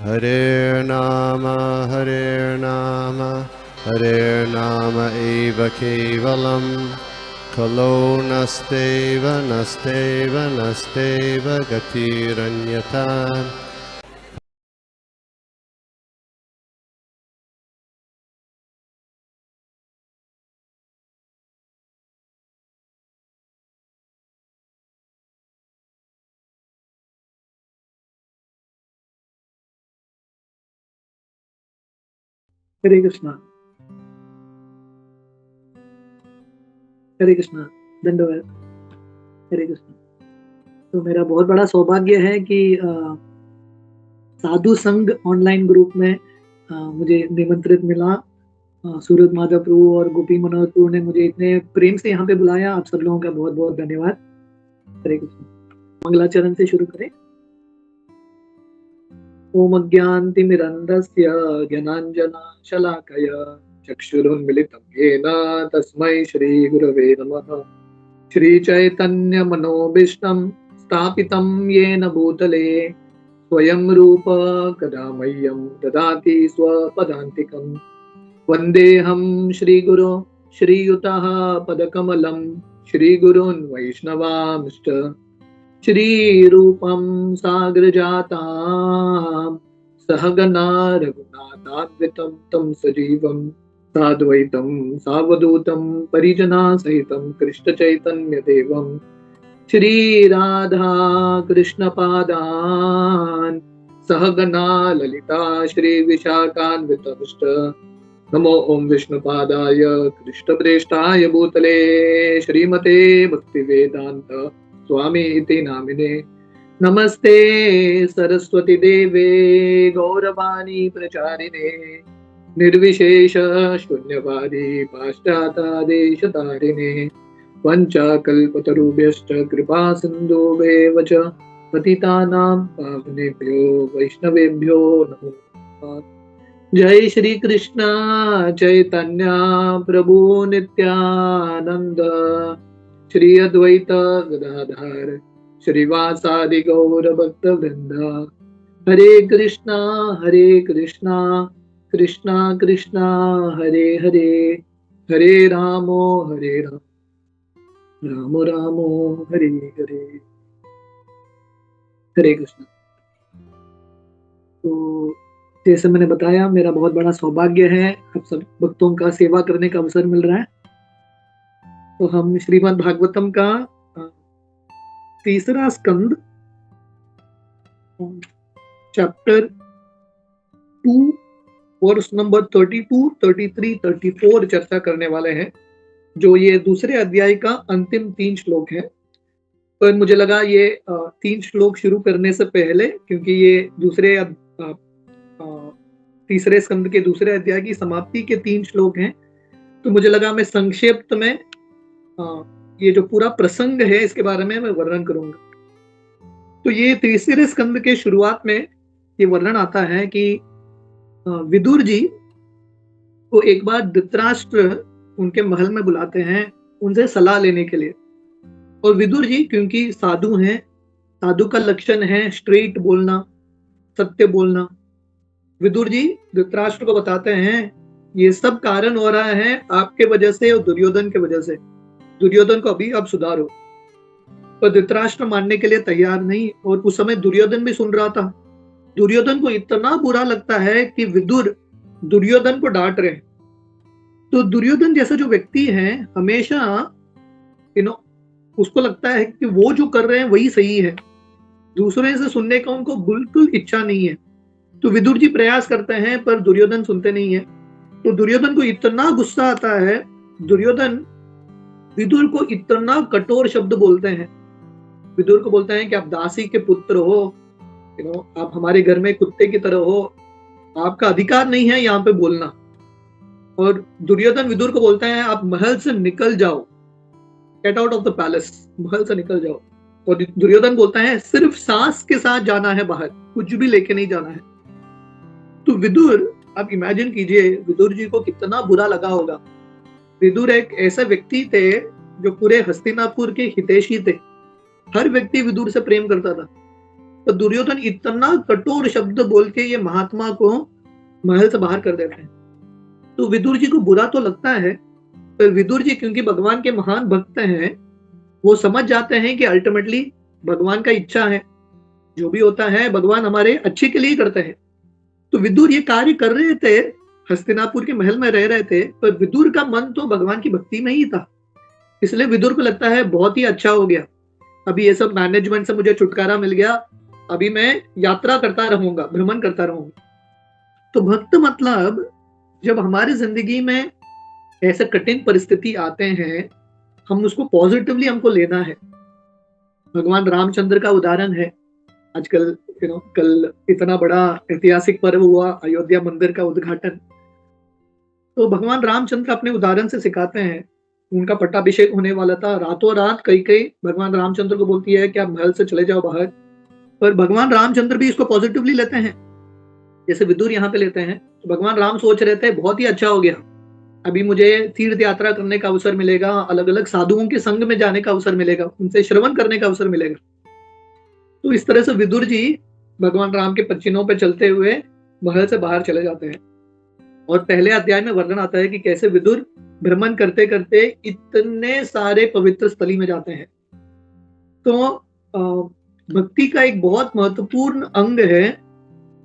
Hare Nama eva kevalam kalo nasteva nasteva nasteva gatiranyata. हरे कृष्णा। हरे कृष्णा। दंडवत। हरे कृष्णा। तो मेरा बहुत बड़ा सौभाग्य है कि साधु संघ ऑनलाइन ग्रुप में मुझे निमंत्रित मिला। सूरज माधव प्रभु और गोपी मनोहर प्रभु ने मुझे इतने प्रेम से यहाँ पे बुलाया। आप सब लोगों का बहुत बहुत धन्यवाद। हरे कृष्ण। मंगलाचरण से शुरू करें। ओम अज्ञानतिमिरन्धस्य ज्ञानाञ्जनशलाकया चक्षुरुन्मिलितं येन तस्मै श्रीगुरवे नमः। श्रीचैतन्यमनोभीष्टं स्थापितं येन भूतले स्वयं रूप कदा मह्यं ददाति स्वपदान्तिकं। वन्देऽहं श्रीगुरो श्रीयुतः पदकमलं श्रीगुरून् वैष्णवांश्च श्रीरूपं साग्रजातां सहगना रघुनाथान्वितं तं सजीवं साद्वैतं सावधूतं परिजनासहितं कृष्णचैतन्यदेवं श्रीराधा कृष्णपादान् सहगना ललिता श्रीविशाखान्वितश्च। नमो ओम विष्णुपादाय कृष्णप्रेष्ठाय भूतले श्रीमते भक्तिवेदांत स्वामी इति नामिने। नमस्ते सरस्वती देवे गौरवाणी प्रचारिणे निर्विशेष शून्यवादी पाश्चात्देशतारिणे वंचाकल्पतरुभ्यश्च कृपा सिन्धुभ्येव च पतितानां पावनेभ्यो वैष्णवेभ्यो नमो नमः। जय श्री कृष्ण चैतन्य प्रभु नित्यानंद श्री अद्वैत गदाधर श्रीवासादि गौर भक्त वृंद। हरे कृष्णा कृष्णा कृष्णा हरे हरे हरे रामो रामो रामो हरे हरे। हरे कृष्ण। तो जैसे मैंने बताया, मेरा बहुत बड़ा सौभाग्य है आप सब भक्तों का सेवा करने का अवसर मिल रहा है। तो हम श्रीमद् भागवतम का तीसरा स्कंद चैप्टर 2 वर्स नंबर 32, 33, 34 चर्चा करने वाले हैं, जो ये दूसरे अध्याय का अंतिम 3 श्लोक है। पर मुझे लगा ये 3 श्लोक शुरू करने से पहले, क्योंकि ये तीसरे स्कंद के दूसरे अध्याय की समाप्ति के 3 श्लोक हैं, तो मुझे लगा मैं संक्षिप्त में ये जो पूरा प्रसंग है इसके बारे में मैं वर्णन करूंगा। तो ये तीसरे स्कंद के शुरुआत में ये वर्णन आता है कि विदुर जी को एक बार धृतराष्ट्र उनके महल में बुलाते हैं उनसे सलाह लेने के लिए। और विदुर जी क्योंकि साधु हैं, साधु का लक्षण है स्ट्रेट बोलना, सत्य बोलना। विदुर जी धृतराष्ट्र को बताते हैं ये सब कारण हो रहा है आपके वजह से और दुर्योधन के वजह से। दुर्योधन को अभी आप सुधारो। पर धृतराष्ट्र मानने के लिए तैयार नहीं, और उस समय दुर्योधन भी सुन रहा था। दुर्योधन को इतना बुरा लगता है कि विदुर दुर्योधन को डांट रहे हैं। तो दुर्योधन जैसा जो व्यक्ति है हमेशा उसको लगता है कि वो जो कर रहे हैं वही सही है, दूसरे से सुनने का उनको बिल्कुल इच्छा नहीं है। तो विदुर जी प्रयास करते हैं पर दुर्योधन सुनते नहीं है। तो दुर्योधन को इतना गुस्सा आता है, दुर्योधन विदुर को इतना कठोर शब्द बोलते हैं। विदुर को बोलते हैं कि आप दासी के पुत्र हो, आप हमारे घर में कुत्ते की तरह हो, आपका अधिकार नहीं है यहाँ पे बोलना। और दुर्योधन विदुर को बोलते हैं आप महल से निकल जाओ, get out of the palace, महल से निकल जाओ। और दुर्योधन बोलता है सिर्फ सांस के साथ जाना है बाहर, कुछ भी लेके नहीं जाना है। तो विदुर, आप इमेजिन कीजिए विदुर जी को कितना बुरा लगा होगा। विदुर एक ऐसा व्यक्ति थे जो पूरे हस्तिनापुर के हितैषी थे। हर व्यक्ति विदुर से प्रेम करता था। तो दुर्योधन इतना कठोर शब्द बोल के ये महात्मा को महल से बाहर कर देते हैं। तो विदुर जी को बुरा तो लगता है, पर विदुर जी क्योंकि भगवान के महान भक्त हैं, वो समझ जाते हैं कि अल्टीमेटली भगवान का इच्छा है, जो भी होता है भगवान हमारे अच्छे के लिए करते हैं। तो विदुर ये कार्य कर रहे थे, हस्तिनापुर के महल में रह रहे थे, पर विदुर का मन तो भगवान की भक्ति में ही था। इसलिए विदुर को लगता है बहुत ही अच्छा हो गया, अभी ये सब मैनेजमेंट से मुझे छुटकारा मिल गया, अभी मैं यात्रा करता रहूंगा, भ्रमण करता रहूंगा। तो भक्त मतलब जब हमारी जिंदगी में ऐसे कठिन परिस्थिति आते हैं, हम उसको पॉजिटिवली हमको लेना है। भगवान रामचंद्र का उदाहरण है, आजकल कल इतना बड़ा ऐतिहासिक पर्व हुआ, अयोध्या मंदिर का उद्घाटन। तो भगवान रामचंद्र अपने उदाहरण से सिखाते हैं। उनका पट्टाभिषेक होने वाला था, रातों रात कई भगवान रामचंद्र को बोलती है कि आप महल से चले जाओ बाहर, पर भगवान रामचंद्र भी इसको पॉजिटिवली लेते हैं, जैसे विदुर यहाँ पे लेते हैं। तो भगवान राम सोच रहे थे बहुत ही अच्छा हो गया, अभी मुझे तीर्थ यात्रा करने का अवसर मिलेगा, अलग अलग साधुओं के संग में जाने का अवसर मिलेगा, उनसे श्रवण करने का अवसर मिलेगा। तो इस तरह से विदुर जी भगवान राम के पच्चीनों पे चलते हुए महल से बाहर चले जाते हैं। और पहले अध्याय में वर्णन आता है कि कैसे विदुर भ्रमण करते करते इतने सारे पवित्र स्थली में जाते हैं। तो भक्ति का एक बहुत महत्वपूर्ण अंग है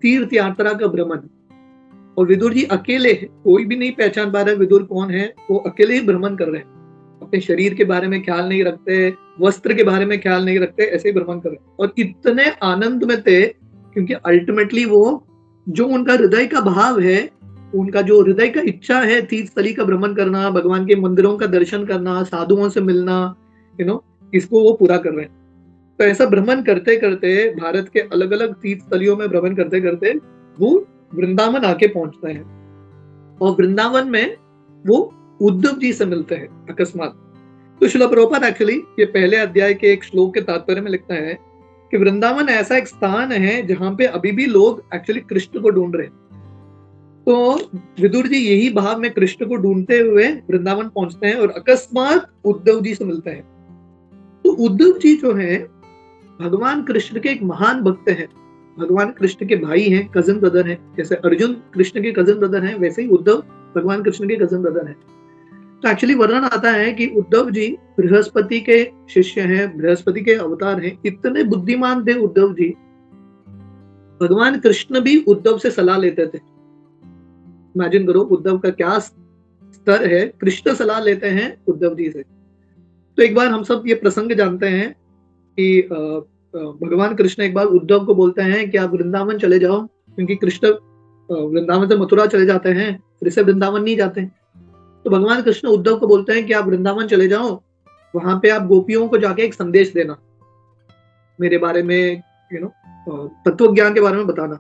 तीर्थ यात्रा का भ्रमण। और विदुर जी अकेले हैं, कोई भी नहीं पहचान पा रहा विदुर कौन है, वो अकेले ही भ्रमण कर रहे हैं, अपने शरीर के बारे में ख्याल नहीं रखते, वस्त्र के बारे में ख्याल नहीं रखते, ऐसे ही भ्रमण कर रहे हैं। और इतने आनंद में थे क्योंकि अल्टीमेटली वो जो उनका हृदय का भाव है, उनका जो हृदय का इच्छा है तीर्थ स्थली का भ्रमण करना, भगवान के मंदिरों का दर्शन करना, साधुओं से मिलना, इसको वो पूरा कर रहे हैं। तो ऐसा भ्रमण करते करते, भारत के अलग अलग तीर्थ स्थलियों में भ्रमण करते करते वो वृंदावन आके पहुंचते हैं। और वृंदावन में वो उद्धव जी से मिलते हैं अकस्मात। तो श्रील प्रभुपाद एक्चुअली ये पहले अध्याय के एक श्लोक के तात्पर्य में लिखता है कि वृंदावन ऐसा एक स्थान है जहां पे अभी भी लोग एक्चुअली कृष्ण को ढूंढ रहे हैं। तो विदुर जी यही भाव में कृष्ण को ढूंढते हुए वृंदावन पहुंचते हैं और अकस्मात उद्धव जी से मिलते हैं। तो उद्धव जी जो है भगवान कृष्ण के एक महान भक्त हैं, भगवान कृष्ण के भाई हैं, कजिन ब्रदर हैं। जैसे अर्जुन कृष्ण के कजिन ब्रदर हैं, वैसे ही उद्धव भगवान कृष्ण के कजिन ब्रदर हैं। तो एक्चुअली वर्णन आता है कि उद्धव जी बृहस्पति के शिष्य हैं, बृहस्पति के अवतार हैं। इतने बुद्धिमान थे उद्धव जी, भगवान कृष्ण भी उद्धव से सलाह लेते थे। इमेजिन करो उद्धव का क्या स्तर है, कृष्ण सलाह लेते हैं उद्धव जी से। तो एक बार हम सब ये प्रसंग जानते हैं कि भगवान कृष्ण एक बार उद्धव को बोलते हैं कि आप वृंदावन चले जाओ, क्योंकि कृष्ण वृंदावन से मथुरा चले जाते हैं, फिर से वृंदावन नहीं जाते। तो भगवान कृष्ण उद्धव को बोलते हैं कि आप वृंदावन चले जाओ, वहां पे आप गोपियों को जाके एक संदेश देना, मेरे बारे में तत्व ज्ञान के बारे में बताना।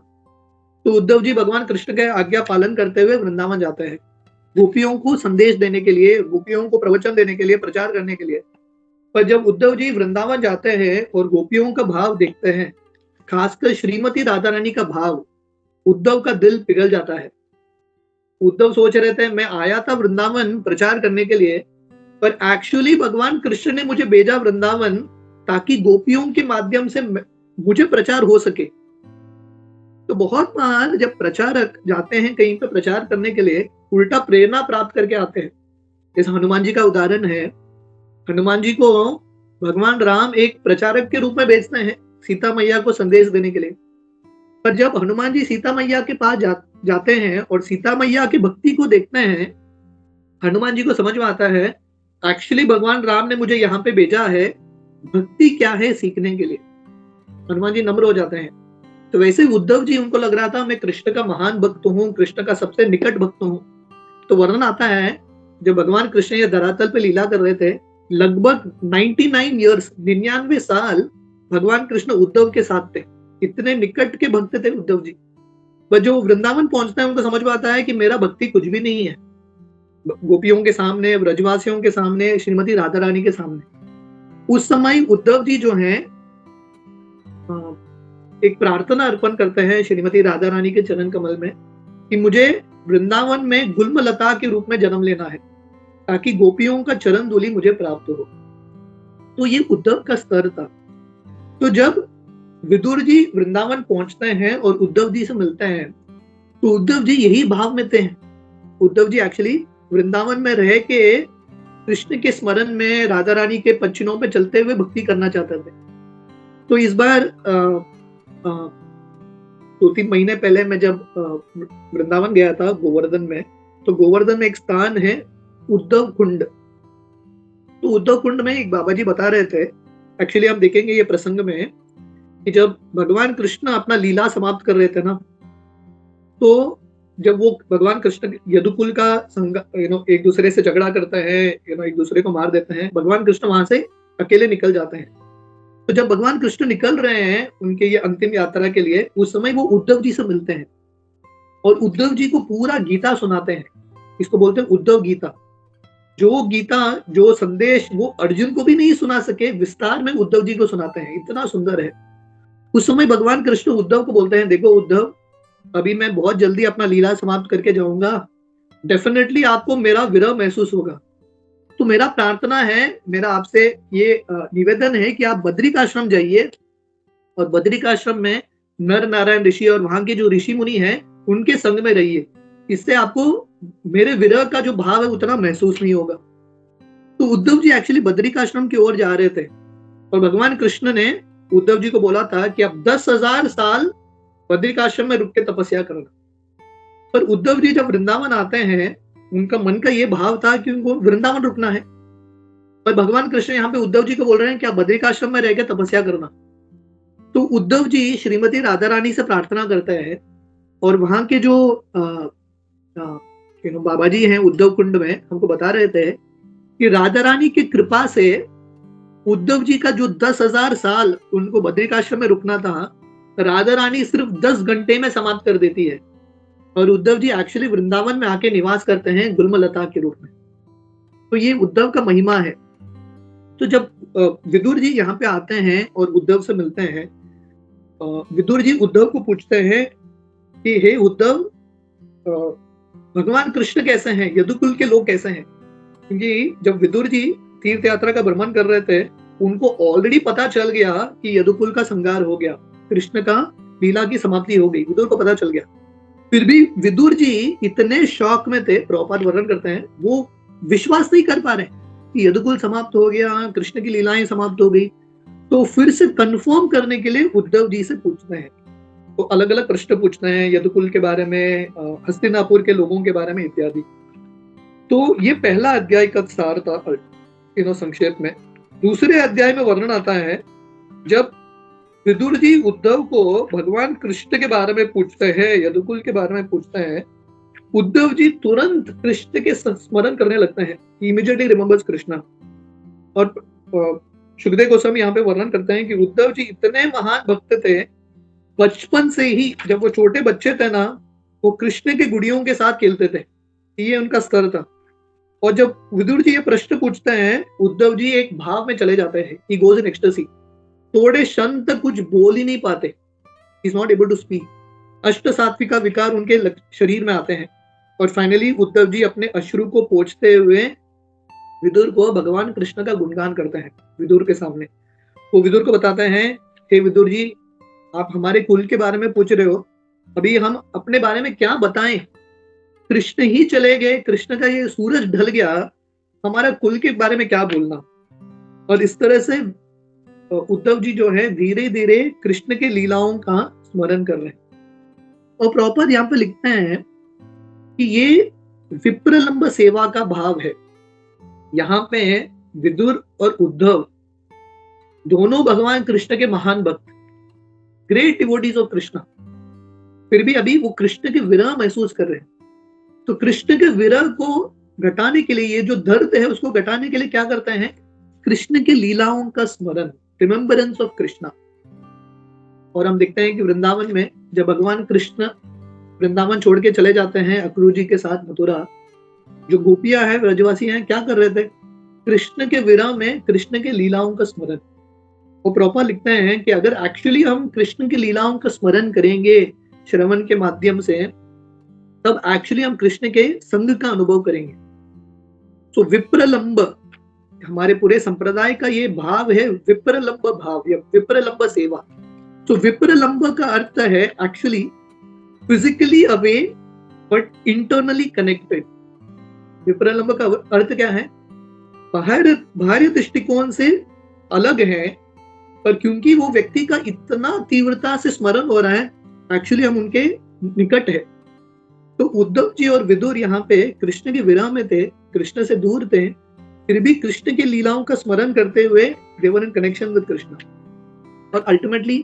तो उद्धव जी भगवान कृष्ण के आज्ञा पालन करते हुए वृंदावन जाते हैं, गोपियों को संदेश देने के लिए, गोपियों को प्रवचन देने के लिए, प्रचार करने के लिए। पर जब उद्धव जी वृंदावन जाते हैं और गोपियों का भाव देखते हैं, खासकर श्रीमती राधा रानी का भाव, उद्धव का दिल पिघल जाता है। उद्धव सोच रहे थे मैं आया था वृंदावन प्रचार करने के लिए, पर एक्चुअली भगवान कृष्ण ने मुझे भेजा वृंदावन ताकि गोपियों के माध्यम से मुझे प्रचार हो सके। तो बहुत बार जब प्रचारक जाते हैं कहीं पर प्रचार करने के लिए, उल्टा प्रेरणा प्राप्त करके आते हैं। जैसे हनुमान जी का उदाहरण है, हनुमान जी को भगवान राम एक प्रचारक के रूप में भेजते हैं सीता मैया को संदेश देने के लिए। पर जब हनुमान जी सीता मैया के पास जाते हैं और सीता मैया की भक्ति को देखते हैं, हनुमान जी को समझ में आता है एक्चुअली भगवान राम ने मुझे यहाँ पे भेजा है भक्ति क्या है सीखने के लिए। हनुमान जी नम्र हो जाते हैं। तो वैसे उद्धव जी, उनको लग रहा था मैं कृष्ण का महान भक्त हूँ, कृष्ण का सबसे निकट भक्त हूँ। तो वर्णन आता है जब भगवान कृष्ण ये धरातल पे लीला कर रहे थे, लगभग 99 ईयर्स 99 साल भगवान कृष्ण उद्धव के साथ थे। इतने निकट के भक्त थे उद्धव जी। पर जो वृंदावन पहुंचते हैं उनको समझ में आता है कि मेरा भक्ति कुछ भी नहीं है गोपियों के सामने, ब्रजवासियों के सामने, श्रीमती राधा रानी के सामने। उस समय उद्धव जी जो है एक प्रार्थना अर्पण करते हैं श्रीमती राधा रानी के चरण कमल में कि मुझे वृंदावन में गुल्मलता के रूप में जन्म लेना है ताकि गोपियों का चरण धूलि मुझे प्राप्त हो। तो ये उद्धव का स्तर था। तो जब विदुर जी वृंदावन पहुंचते हैं और उद्धव जी से मिलते हैं, तो उद्धव जी यही भाव में थे। उद्धव जी एक्चुअली वृंदावन में रह के कृष्ण के स्मरण में राधा रानी के पच्छिनों पे चलते हुए भक्ति करना चाहते थे। तो इस बार 2-3 महीने पहले मैं जब वृंदावन गया था गोवर्धन में, तो गोवर्धन में एक स्थान है उद्धव कुंड। तो उद्धव कुंड में एक बाबा जी बता रहे थे, एक्चुअली हम देखेंगे ये प्रसंग में, कि जब भगवान कृष्ण अपना लीला समाप्त कर रहे थे ना, तो जब वो भगवान कृष्ण यदुकुल का एक दूसरे से झगड़ा करते हैं, एक दूसरे को मार देते हैं, भगवान कृष्ण वहां से अकेले निकल जाते हैं। तो जब भगवान कृष्ण निकल रहे हैं उनके ये अंतिम यात्रा के लिए, उस समय वो उद्धव जी से मिलते हैं और उद्धव जी को पूरा गीता सुनाते हैं। इसको बोलते हैं उद्धव गीता। जो गीता, जो संदेश वो अर्जुन को भी नहीं सुना सके, विस्तार में उद्धव जी को सुनाते हैं। इतना सुंदर है। उस समय भगवान कृष्ण उद्धव को बोलते हैं, देखो उद्धव, अभी मैं बहुत जल्दी अपना लीला समाप्त करके जाऊंगा, डेफिनेटली आपको मेरा विरह महसूस होगा। तो मेरा प्रार्थना है, मेरा आपसे ये निवेदन है कि आप बद्रिकाश्रम जाइए और बद्रिकाश्रम में नर नारायण ऋषि और वहां के जो ऋषि मुनि हैं उनके संग में रहिए। इससे आपको मेरे विरह का जो भाव है उतना महसूस नहीं होगा। तो उद्धव जी एक्चुअली बद्रिकाश्रम की ओर जा रहे थे और भगवान कृष्ण ने उद्धव जी को बोला था कि आप 10,000 साल बद्रिकाश्रम में रुक के तपस्या करना। पर उद्धव जी जब वृंदावन आते हैं, उनका मन का ये भाव था कि उनको वृंदावन रुकना है, पर भगवान कृष्ण यहाँ पे उद्धव जी को बोल रहे हैं कि आप बद्रिकाश्रम में रह के तपस्या करना। तो उद्धव जी श्रीमती राधा रानी से प्रार्थना करते हैं और वहां के जो बाबा जी हैं उद्धव कुंड में, हमको बता रहे थे कि राधा रानी की कृपा से उद्धव जी का जो 10,000 साल उनको बद्रिकाश्रम में रुकना था, राधा रानी सिर्फ 10 घंटे में समाप्त कर देती है और उद्धव जी एक्चुअली वृंदावन में आके निवास करते हैं गुलमलता के रूप में। तो ये उद्धव का महिमा है। तो जब विदुर जी यहाँ पे आते हैं और उद्धव से मिलते हैं, विदुर जी उद्धव को पूछते हैं कि हे उद्धव, भगवान कृष्ण कैसे हैं, यदुकुल के लोग कैसे हैं? क्योंकि जब विदुर जी तीर्थ यात्रा का भ्रमण कर रहे थे, उनको ऑलरेडी पता चल गया कि यदुकुल का संहार हो गया, कृष्ण का लीला की समाप्ति हो गई, विदुर को पता चल गया। फिर भी विदुर जी इतने शौक में थे, प्रभुपाद वर्णन करते हैं, वो विश्वास नहीं कर पा रहे कि यदुकुल समाप्त हो गया, कृष्ण की लीलाएं समाप्त हो गई। तो फिर से कंफर्म करने के लिए उद्धव जी से पूछते हैं, तो अलग अलग प्रश्न पूछते हैं यदुकुल के बारे में, हस्तिनापुर के लोगों के बारे में इत्यादि। तो ये पहला अध्याय का सार था संक्षेप में। दूसरे अध्याय में वर्णन आता है, जब विदुर जी उद्धव को भगवान कृष्ण के बारे में पूछते हैं, यदुकुल के बारे में पूछते हैं, उद्धव जी तुरंत कृष्ण के स्मरण करने लगते हैं, इमीडिएटली रिमेंबर्स कृष्णा। और सुखदेव गोस्वामी यहाँ पे वर्णन करते हैं कि उद्धव जी इतने महान भक्त थे, बचपन से ही जब वो छोटे बच्चे थे ना, वो कृष्ण के गुड़ियों के साथ खेलते थे, ये उनका स्तर था। और जब विदुर जी ये प्रश्न पूछते हैं, उद्धव जी एक भाव में चले जाते हैं, ही गोज इन एक्सटेसी। थोड़े क्षण तक कुछ बोल ही नहीं पाते, is not able to speak. अष्ट सात्विका विकार उनके शरीर में आते हैं और फाइनली उद्धव जी अपने अश्रु को पोंछते हुए विदुर को भगवान कृष्ण का गुणगान करते हैं विदुर के सामने। वो विदुर को बताते हैं, हे विदुर जी, आप हमारे कुल के बारे में पूछ रहे हो, अभी हम अपने बारे में क्या बताएं, कृष्ण ही चले गए, कृष्ण का ये सूरज ढल गया, हमारा कुल के बारे में क्या बोलना। और इस तरह से उद्धव जी जो है धीरे धीरे कृष्ण के लीलाओं का स्मरण कर रहे हैं। और प्रॉपर यहाँ पे लिखते हैं कि ये विप्रलंब सेवा का भाव है। यहाँ पे विदुर और उद्धव दोनों भगवान कृष्ण के महान भक्त, ग्रेट डिवोटीज ऑफ कृष्ण, फिर भी अभी वो कृष्ण के विरह महसूस कर रहे हैं। तो कृष्ण के विरह को घटाने के लिए, ये जो दर्द है उसको घटाने के लिए क्या करते हैं, कृष्ण के लीलाओं का स्मरण, रिमेम्बरेंस ऑफ कृष्णा। और हम देखते हैं कि वृंदावन में जब भगवान कृष्ण वृंदावन छोड़ के चले जाते हैं अक्रूर जी के साथ मथुरा, जो गोपियां हैं, ब्रजवासी हैं, क्या कर रहे थे, कृष्ण के विरह में कृष्ण के लीलाओं का स्मरण। वो प्रॉपर लिखते हैं कि अगर एक्चुअली हम कृष्ण की लीलाओं का स्मरण करेंगे श्रवण के माध्यम से, तब एक्चुअली हम कृष्ण के संग का अनुभव करेंगे। तो विप्रलंब, हमारे पूरे संप्रदाय का ये भाव है, विप्रलंब भाव या विप्रलंब सेवा। तो विप्रलंब का अर्थ है actually physically away but internally connected. विप्रलंब का अर्थ क्या है? बाहरी दृष्टिकोण से अलग है, पर क्योंकि वो व्यक्ति का इतना तीव्रता से स्मरण हो रहा है, एक्चुअली हम उनके निकट है। तो उद्धव जी और विदुर यहाँ पे कृष्ण के विरह में थे, कृष्ण से दूर थे, फिर भी कृष्ण की लीलाओं का स्मरण करते हुए दे वर इन कनेक्शन विद कृष्ण। और अल्टीमेटली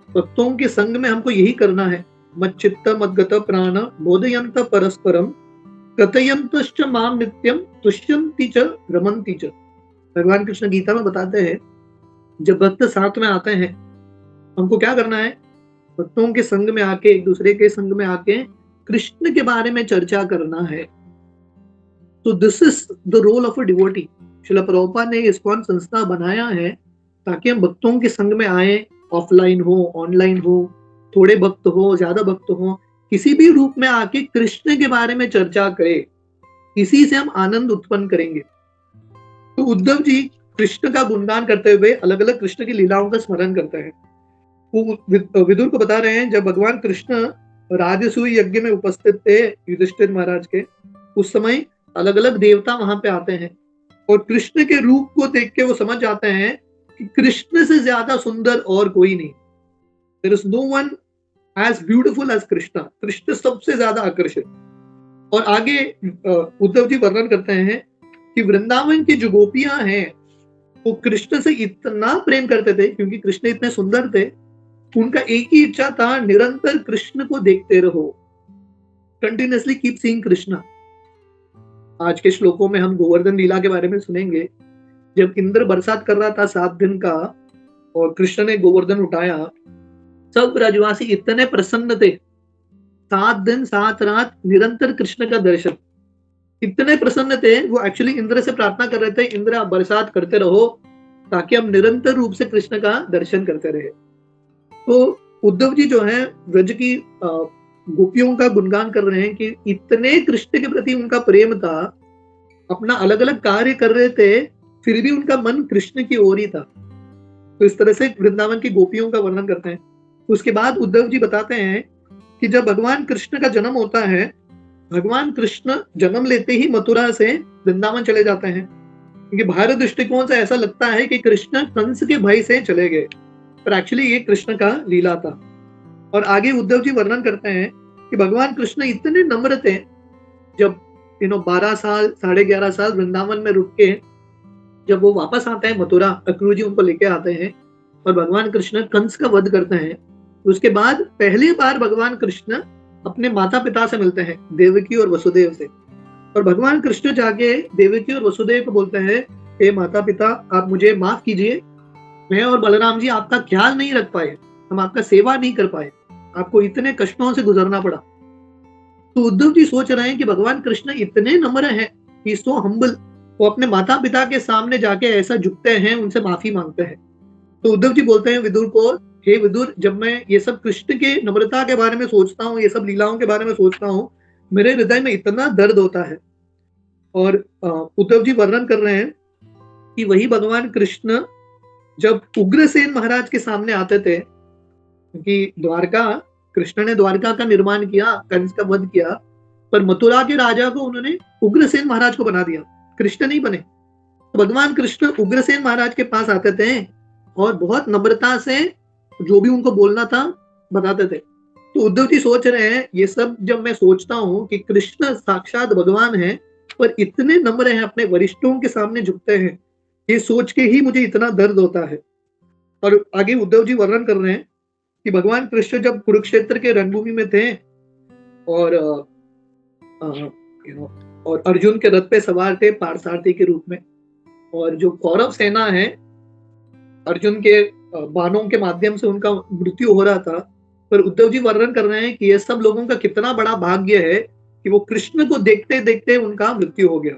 भक्तों के संग में हमको यही करना है। मच्चित्त मद्गत प्राण बोधयंत परस्परम कथयंतश्च माम नित्यम तुष्यन्ति च रमन्ति च। भगवान कृष्ण गीता में बताते हैं, जब भक्त साथ में आते हैं, हमको क्या करना है? भक्तों के संग में आके, एक दूसरे के संग में आके कृष्ण के बारे में चर्चा करना है। तो this is the role of a devotee. Srila Prabhupada ने इस्कॉन संस्था बनाया है ताकि हम भक्तों के संग में आए, ऑफलाइन हो, ऑनलाइन हो, थोड़े भक्त हो, ज्यादा भक्त हो, किसी भी रूप में आके कृष्ण के बारे में चर्चा करें। इसी से हम आनंद उत्पन्न करेंगे। तो उद्धव जी कृष्ण का गुणगान करते हुए अलग अलग कृष्ण की लीलाओं का स्मरण करते हैं। वो विदुर को बता रहे हैं, जब भगवान कृष्ण राजसूय यज्ञ में उपस्थित थे युधिष्ठिर महाराज के, उस समय अलग अलग देवता वहां पे आते हैं और कृष्ण के रूप को देख के वो समझ जाते हैं कि कृष्ण से ज्यादा सुंदर और कोई नहीं। There is no one as beautiful as Krishna. Krishna सबसे ज्यादा आकर्षित। और आगे उद्धव जी वर्णन करते हैं कि वृंदावन की जो गोपियां हैं वो कृष्ण से इतना प्रेम करते थे, क्योंकि कृष्ण इतने सुंदर थे, उनका एक ही इच्छा था, निरंतर कृष्ण को देखते रहो, कंटिन्यूअसली कीप सीइंग कृष्ण। आज के श्लोकों में हम गोवर्धन लीला के बारे में सुनेंगे। जब इंद्र बरसात कर रहा था 7 दिन का और कृष्ण ने गोवर्धन उठाया, सब ब्रजवासी इतने प्रसन्न थे। 7 दिन 7 रात निरंतर कृष्ण का दर्शन, इतने प्रसन्न थे। वो एक्चुअली इंद्र से प्रार्थना कर रहे थे, इंद्र आप बरसात करते रहो ताकि हम निरंतर रूप से कृष्ण का दर्शन करते रहे। तो उद्धव जी जो है ब्रज की गोपियों का गुणगान कर रहे हैं कि इतने कृष्ण के प्रति उनका प्रेम था, अपना अलग अलग कार्य कर रहे थे, फिर भी उनका मन कृष्ण की ओर ही था। तो इस तरह से वृंदावन की गोपियों का वर्णन करते हैं। उसके बाद उद्धव जी बताते हैं कि जब भगवान कृष्ण का जन्म होता है, भगवान कृष्ण जन्म लेते ही मथुरा से वृंदावन चले जाते हैं, क्योंकि बाहरी दृष्टिकोण से ऐसा लगता है कि कृष्ण कंस के भय से चले गए, पर एक्चुअली ये कृष्ण का लीला था। और आगे उद्धव जी वर्णन करते हैं कि भगवान कृष्ण इतने नम्र थे, जब 12 साल 11.5 साल वृंदावन में रुक के जब वो वापस आते हैं मथुरा, अक्रूर जी उनको लेके आते हैं और भगवान कृष्ण कंस का वध करते हैं। उसके बाद पहली बार भगवान कृष्ण अपने माता पिता से मिलते हैं, देवकी और वसुदेव से। और भगवान कृष्ण जाके देवकी और वसुदेव को बोलते हैं, हे माता पिता, आप मुझे माफ कीजिए, मैं और बलराम जी आपका ख्याल नहीं रख पाए, हम आपका सेवा नहीं कर पाए, आपको इतने कष्टों से गुजरना पड़ा। तो उद्धव जी सोच रहे हैं कि भगवान कृष्ण इतने नम्र हैं, ही सो हम्बल, वो अपने माता पिता के सामने जाके ऐसा झुकते हैं, उनसे माफी मांगते हैं। तो उद्धव जी बोलते हैं विदुर को, हे विदुर, जब मैं ये सब कृष्ण के नम्रता के बारे में सोचता हूँ, ये सब लीलाओं के बारे में सोचता हूँ, मेरे हृदय में इतना दर्द होता है। और उद्धव जी वर्णन कर रहे हैं कि वही भगवान कृष्ण जब उग्रसेन महाराज के सामने आते थे, क्योंकि कृष्ण ने द्वारका का निर्माण किया, कंस का वध किया, पर मथुरा के राजा को उन्होंने उग्रसेन महाराज को बना दिया, कृष्ण नहीं बने। तो भगवान कृष्ण उग्रसेन महाराज के पास आते थे और बहुत नम्रता से जो भी उनको बोलना था बताते थे। तो उद्धव जी सोच रहे हैं, ये सब जब मैं सोचता हूँ कि कृष्ण साक्षात भगवान है पर इतने नम्र हैं, अपने वरिष्ठों के सामने झुकते हैं, ये सोच के ही मुझे इतना दर्द होता है। और आगे उद्धव जी वर्णन कर रहे हैं कि भगवान कृष्ण जब कुरुक्षेत्र के रणभूमि में थे और अर्जुन के रथ पे सवार थे पार्थसारथी के रूप में, और जो कौरव सेना है, अर्जुन के बाणों के माध्यम से उनका मृत्यु हो रहा था। पर उद्धव जी वर्णन कर रहे हैं कि ये सब लोगों का कितना बड़ा भाग्य है कि वो कृष्ण को देखते देखते उनका मृत्यु हो गया।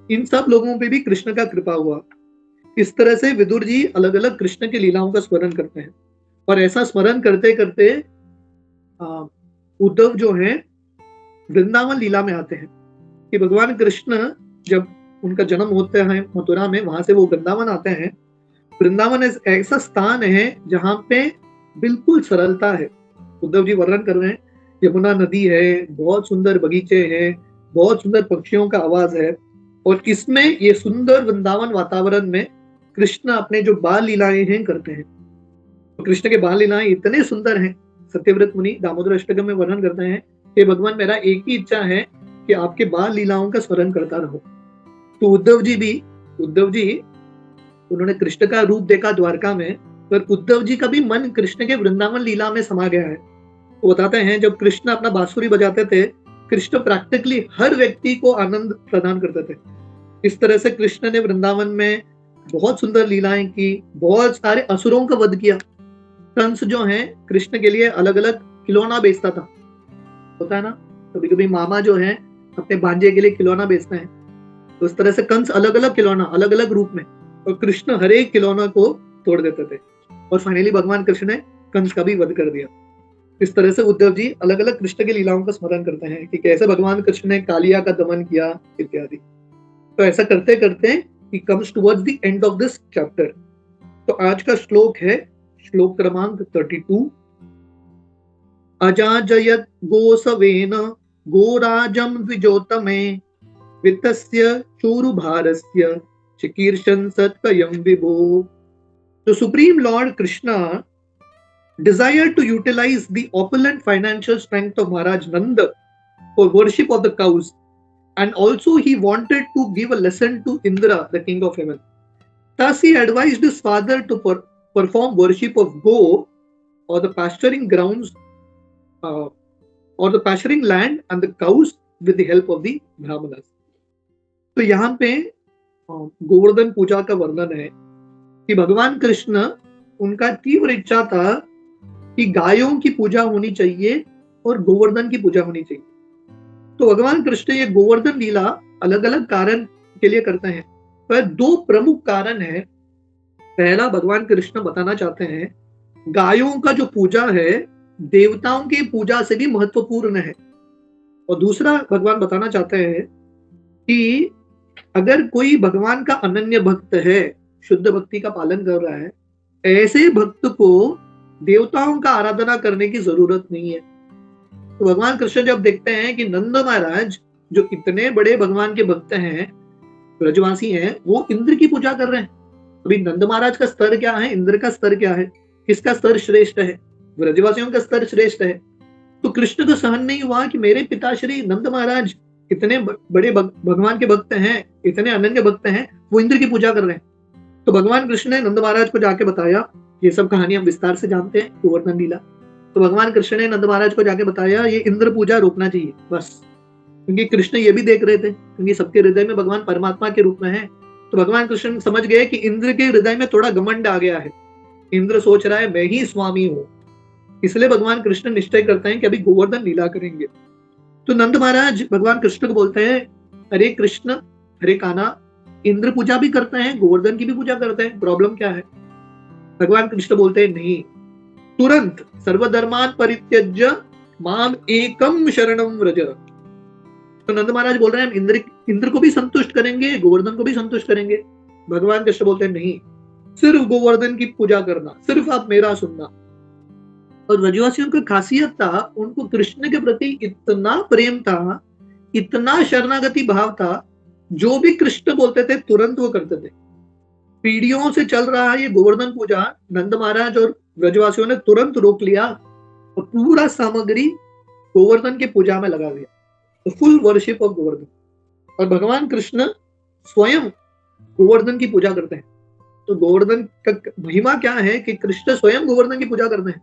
इन सब लोगों पे भी कृष्ण का कृपा हुआ। इस तरह से विदुर जी अलग अलग कृष्ण की लीलाओं का स्मरण करते हैं। और ऐसा स्मरण करते करते उद्धव जो है वृंदावन लीला में आते हैं कि भगवान कृष्ण जब उनका जन्म होता है मथुरा में, वहां से वो वृंदावन आते हैं। वृंदावन ऐसा स्थान है जहां पे बिल्कुल सरलता है। उद्धव जी वर्णन कर रहे हैं, यमुना नदी है, बहुत सुंदर बगीचे हैं, बहुत सुंदर पक्षियों का आवाज है, और इसमें ये सुंदर वृंदावन वातावरण में कृष्ण अपने जो बाल लीलाएं हैं करते हैं। तो कृष्ण के बाल लीलाएं इतने सुंदर हैं, सत्यव्रत मुनि दामोदर अष्टकम में वर्णन करते हैं कि भगवान मेरा एक ही इच्छा है कि आपके बाल लीलाओं का स्मरण करता रहो। तो उद्धव जी उन्होंने कृष्ण का रूप देखा द्वारका में, पर उद्धव जी का भी मन कृष्ण के वृंदावन लीला में समा गया है। वो बताते हैं जब कृष्ण अपना बांसुरी बजाते थे, कृष्ण प्रैक्टिकली हर व्यक्ति को आनंद प्रदान करते थे। इस तरह से कृष्ण ने वृंदावन में बहुत सुंदर लीलाएं की, बहुत सारे असुरों का वध किया। कंस जो है कृष्ण के लिए अलग अलग खिलौना बेचता था, होता है ना, कभी कभी मामा जो है अपने भांजे के लिए खिलौना बेचते हैं, तो उस तरह से कंस अलग अलग खिलौना अलग अलग रूप में, और कृष्ण हर एक खिलौना को तोड़ देते थे, और फाइनली भगवान कृष्ण ने कंस का भी वध कर दिया। इस तरह से उद्धव जी अलग अलग कृष्ण की लीलाओं का स्मरण करते हैं कि कैसे भगवान कृष्ण ने कालिया का दमन किया इत्यादि। तो ऐसा करते करते he comes towards the end of this chapter. तो आज का श्लोक है श्लोक क्रमांक 32। अजाजयत गोसवेन गोराजम द्विजोतमे वित्तस्य चूरुभारस्य चिकीर्षन् सत्कयं विभो। The Supreme Lord Krishna desired to utilize the opulent financial strength of Maharaj Nanda for worship of the cows, and also he wanted to give a lesson to Indra, the king of heaven. Thus he advised his father to perform worship of go, or the pasturing grounds, or the pasturing land and the cows with the help of the Brahmanas. तो यहाँ पे गोवर्धन पूजा का वर्णन है कि भगवान कृष्ण, उनका तीव्र इच्छा था कि गायों की पूजा होनी चाहिए और गोवर्धन की पूजा होनी चाहिए। तो भगवान कृष्ण ये गोवर्धन लीला अलग अलग कारण के लिए करते हैं, पर दो प्रमुख कारण है। पहला, भगवान कृष्ण बताना चाहते हैं गायों का जो पूजा है देवताओं की पूजा से भी महत्वपूर्ण है, और दूसरा भगवान बताना चाहते हैं कि अगर कोई भगवान का अनन्य भक्त है, शुद्ध भक्ति का पालन कर रहा है, ऐसे भक्त को देवताओं का आराधना करने की जरूरत नहीं है। तो भगवान कृष्ण जब देखते हैं कि नंद महाराज जो इतने बड़े भगवान के भक्त हैं, ब्रजवासी हैं, वो इंद्र की पूजा कर रहे हैं। अभी नंद महाराज का स्तर क्या है, इंद्र का स्तर क्या है, किसका स्तर श्रेष्ठ है? ब्रजवासियों का स्तर श्रेष्ठ है। तो कृष्ण को सहन नहीं हुआ कि मेरे पिताश्री नंद महाराज इतने बड़े भगवान के भक्त हैं, इतने अनन्य भक्त हैं, वो इंद्र की पूजा कर रहे हैं। तो भगवान कृष्ण ने नंद महाराज को जाके बताया, ये सब कहानी हम विस्तार से जानते हैं, गोवर्धन लीला। तो भगवान कृष्ण ने नंद महाराज को जाके बताया ये इंद्र पूजा रोकना चाहिए बस, क्योंकि कृष्ण ये भी देख रहे थे, क्योंकि सबके हृदय में भगवान परमात्मा के रूप में है। तो भगवान कृष्ण समझ गए कि इंद्र के हृदय में थोड़ा घमंड आ गया है, इंद्र सोच रहा है मैं ही स्वामी हूँ, इसलिए भगवान कृष्ण निश्चय करते हैं कि अभी गोवर्धन लीला करेंगे। तो नंद महाराज भगवान कृष्ण को बोलते हैं, अरे कृष्ण, अरे कान्हा, इंद्र पूजा भी करते हैं, गोवर्धन की भी पूजा करते हैं, प्रॉब्लम क्या है? भगवान कृष्ण बोलते हैं नहीं, तुरंत सर्वधर्मान परित्यज्य माम एकम शरणम व्रज। तो नंद महाराज बोल रहे हैं हम इंद्र को भी संतुष्ट करेंगे, गोवर्धन को भी संतुष्ट करेंगे। भगवान कृष्ण बोलते हैं नहीं, सिर्फ गोवर्धन की पूजा करना, सिर्फ आप मेरा सुनना। और ब्रजवासियों की खासियत था, उनको कृष्ण के प्रति इतना प्रेम था, इतना शरणागति भाव था, जो भी कृष्ण बोलते थे तुरंत वो करते थे। पीढ़ियों से चल रहा है ये गोवर्धन पूजा, नंद महाराज और ब्रजवासियों ने तुरंत रोक लिया और पूरा सामग्री गोवर्धन की पूजा में लगा दिया। तो फुल वर्शिप ऑफ गोवर्धन। और भगवान कृष्ण स्वयं गोवर्धन की पूजा करते हैं। तो गोवर्धन का महिमा क्या है कि कृष्ण स्वयं गोवर्धन की पूजा करते हैं,